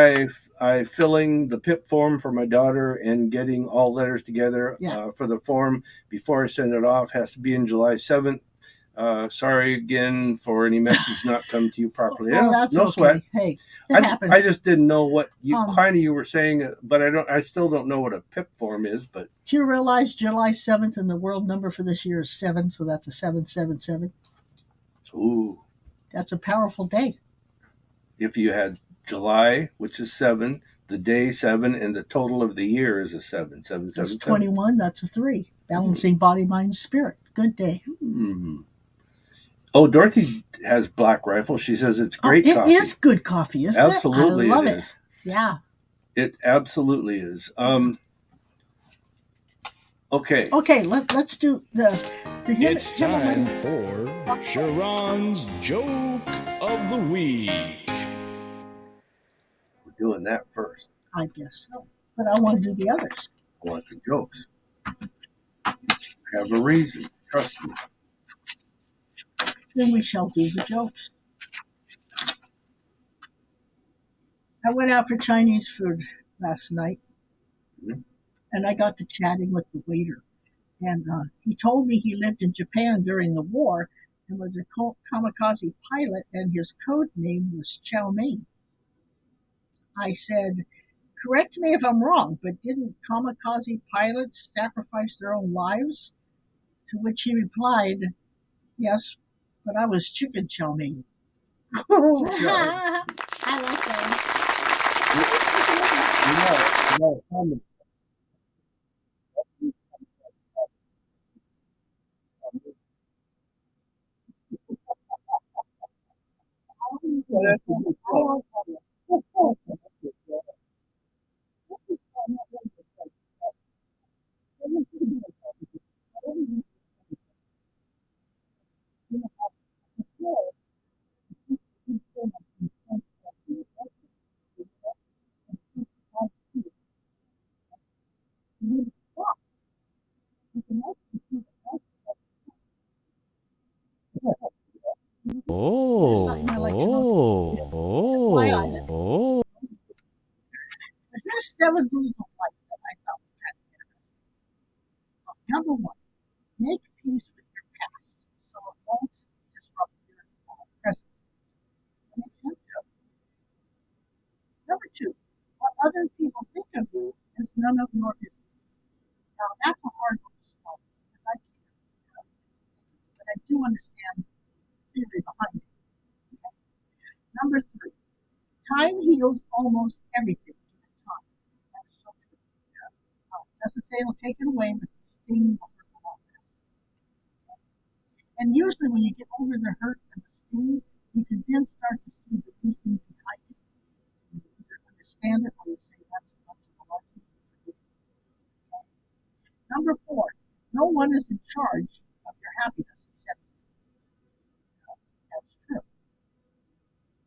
I filling the PIP form for my daughter and getting all letters together for the form before I send it off. Has to be in July 7th. Sorry again for any message not come to you properly. That's no okay. Sweat. Hey, it happens. I just didn't know what you were saying, but I still don't know what a PIP form is. But do you realize July 7th and the world number for this year is 7, so that's a 777. Ooh. That's a powerful day. If you had July, which is 7, the day 7, and the total of the year is a 7. 7, 7, that's 21. That's a 3. Balancing body, mind, spirit. Good day. Oh, Dorothy has Black Rifle. She says it's great coffee. It is good coffee, isn't it? Absolutely, I love it is. Yeah. It absolutely is. Okay. Okay, let's do the It's time for Sharon's Joke of the Week. We're doing that first. I guess so. But I want to do the others. I want the jokes. I have a reason. Trust me. Then we shall do the jokes. I went out for Chinese food last night, and I got to chatting with the waiter. And he told me he lived in Japan during the war and was a kamikaze pilot, and his code name was Chow Mein. I said, correct me if I'm wrong, but didn't kamikaze pilots sacrifice their own lives? To which he replied, yes, but I was chicken chow mein. I like that. There's something I like to know. There's 7 rules of life that I thought was kind of interesting. Number 1, make peace with your past so it won't disrupt your present. Does that make sense? Number 2, what other people think of you is none of your business. Now that's a hard one to swallow because I can't, but I do understand the theory behind it. Okay? Number 3, time heals almost everything given time. That is so true. Doesn't say it'll take it away, but the sting will hurt a lot less. And usually when you get over the hurt and the sting, you can then start to see the reasoning behind it. You either understand it or you say that's enough to the lucky. Number 4, no one is in charge of your happiness except you. That's true.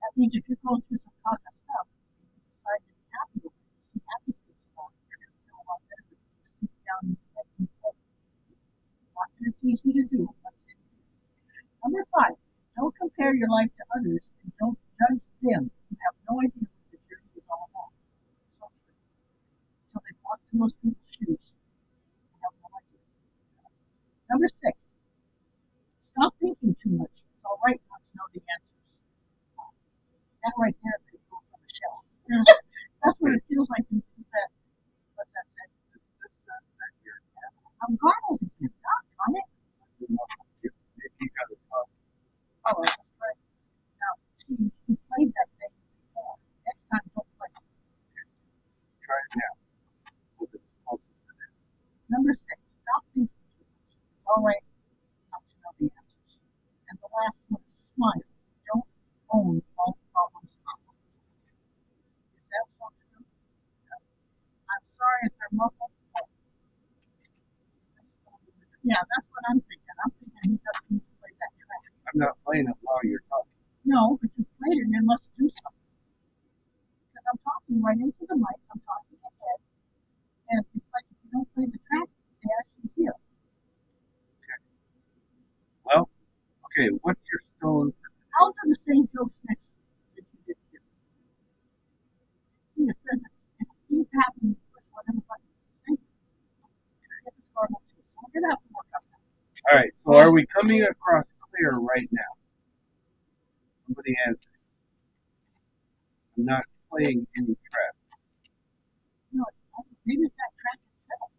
That means if you're going through some tough stuff and you decide to be happy with it, see happy things about it, you're going to feel a lot better than if you sit down and let you go. Not that it's easy to do, but it is. Number 5, don't compare your life to others and don't judge them. You have no idea what the journey is all about. It's so true. So they walk in those people's shoes. You have no idea. Number 6, stop thinking too much. It's all right not to know the answers. That right there could go from a shell. That's what it feels like. That, what's that say? I'm garbled again. Doggone it. You got to talk. Oh, that's right. Now, see, you played that thing before. Next time, don't play it. Try it now. Number 6, stop thinking too much. It's all right not to know the answers. And the last one is smile. Don't own all the problems. Is that so true? I'm sorry if they're muffled. Yeah, that's what I'm thinking. I'm thinking he doesn't need to play that track. I'm not playing it while you're talking. No, but you played it and it must do something. Because I'm talking right into the mic, I'm talking ahead, and it's like if you don't play the track, they actually hear. Okay. Well, okay, what's your stone? I'll do the same jokes next week that you did here. See, it says it seems to happen with what everybody thinks. It's normal too. So we're going to have to work on that. All right, so are we coming across clear right now? Somebody answer. I'm not playing any track. No, maybe it's that track itself.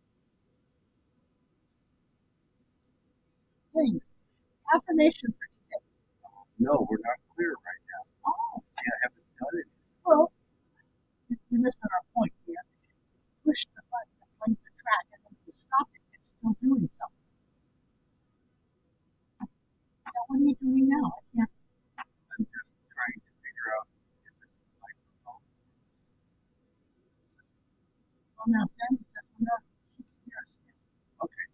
Anyway, affirmation for today. No, we're not clear right now. Oh. See, I haven't done it. Well, you're missing our point here. Push the button and play the track, and then you stop it, it's still doing something. Now, what are you doing now? I can't. I'm just trying to figure out if it's the microphone. Well, now Sandy says we're not. She can hear us now. Okay.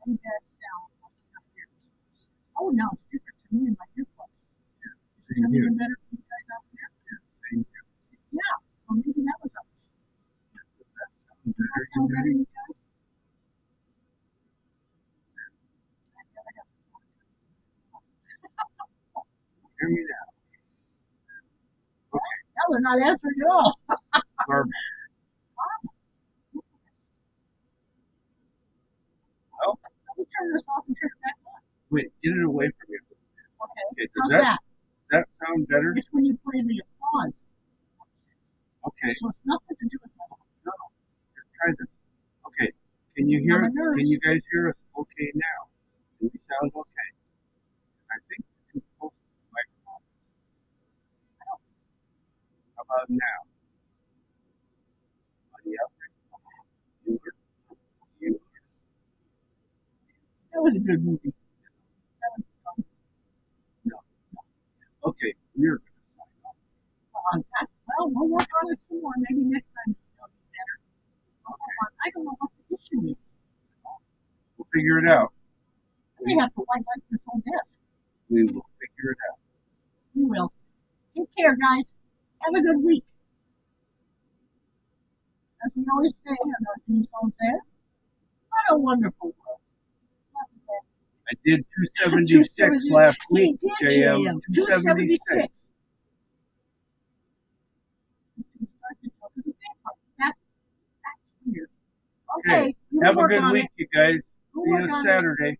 very bad sound. Oh, now it's different to me in my earplugs. Is it coming in better for you guys out there? Yeah, so maybe that was up. Does that sound better, you guys? Hear me now. Okay. No, they're not answering at all. Garbage. Well, Let me turn this off and turn it back on. wait, get it away from you. Okay. Does How's that? that sound better? It's when you play the applause. Okay. So it's nothing to do with that. No, just kind of. Okay. Can you hear? Now my nerves. Can you guys hear us okay now? Do we sound okay? I think we're too close to the microphone. How about now? Buddy out there? You. That was a good movie. That was fun. No. Okay, we're going to sign off. Well, we'll work on it some more. Maybe next time it'll be better. I don't know what the issue is. We'll figure it out. We have to white light this whole desk. We will figure it out. We will. Take care, guys. Have a good week. As we always say, and our theme song says, what a wonderful world. I did 276 last week, JM. 276. That's weird. Okay. Have a good week, you guys. See you Saturday.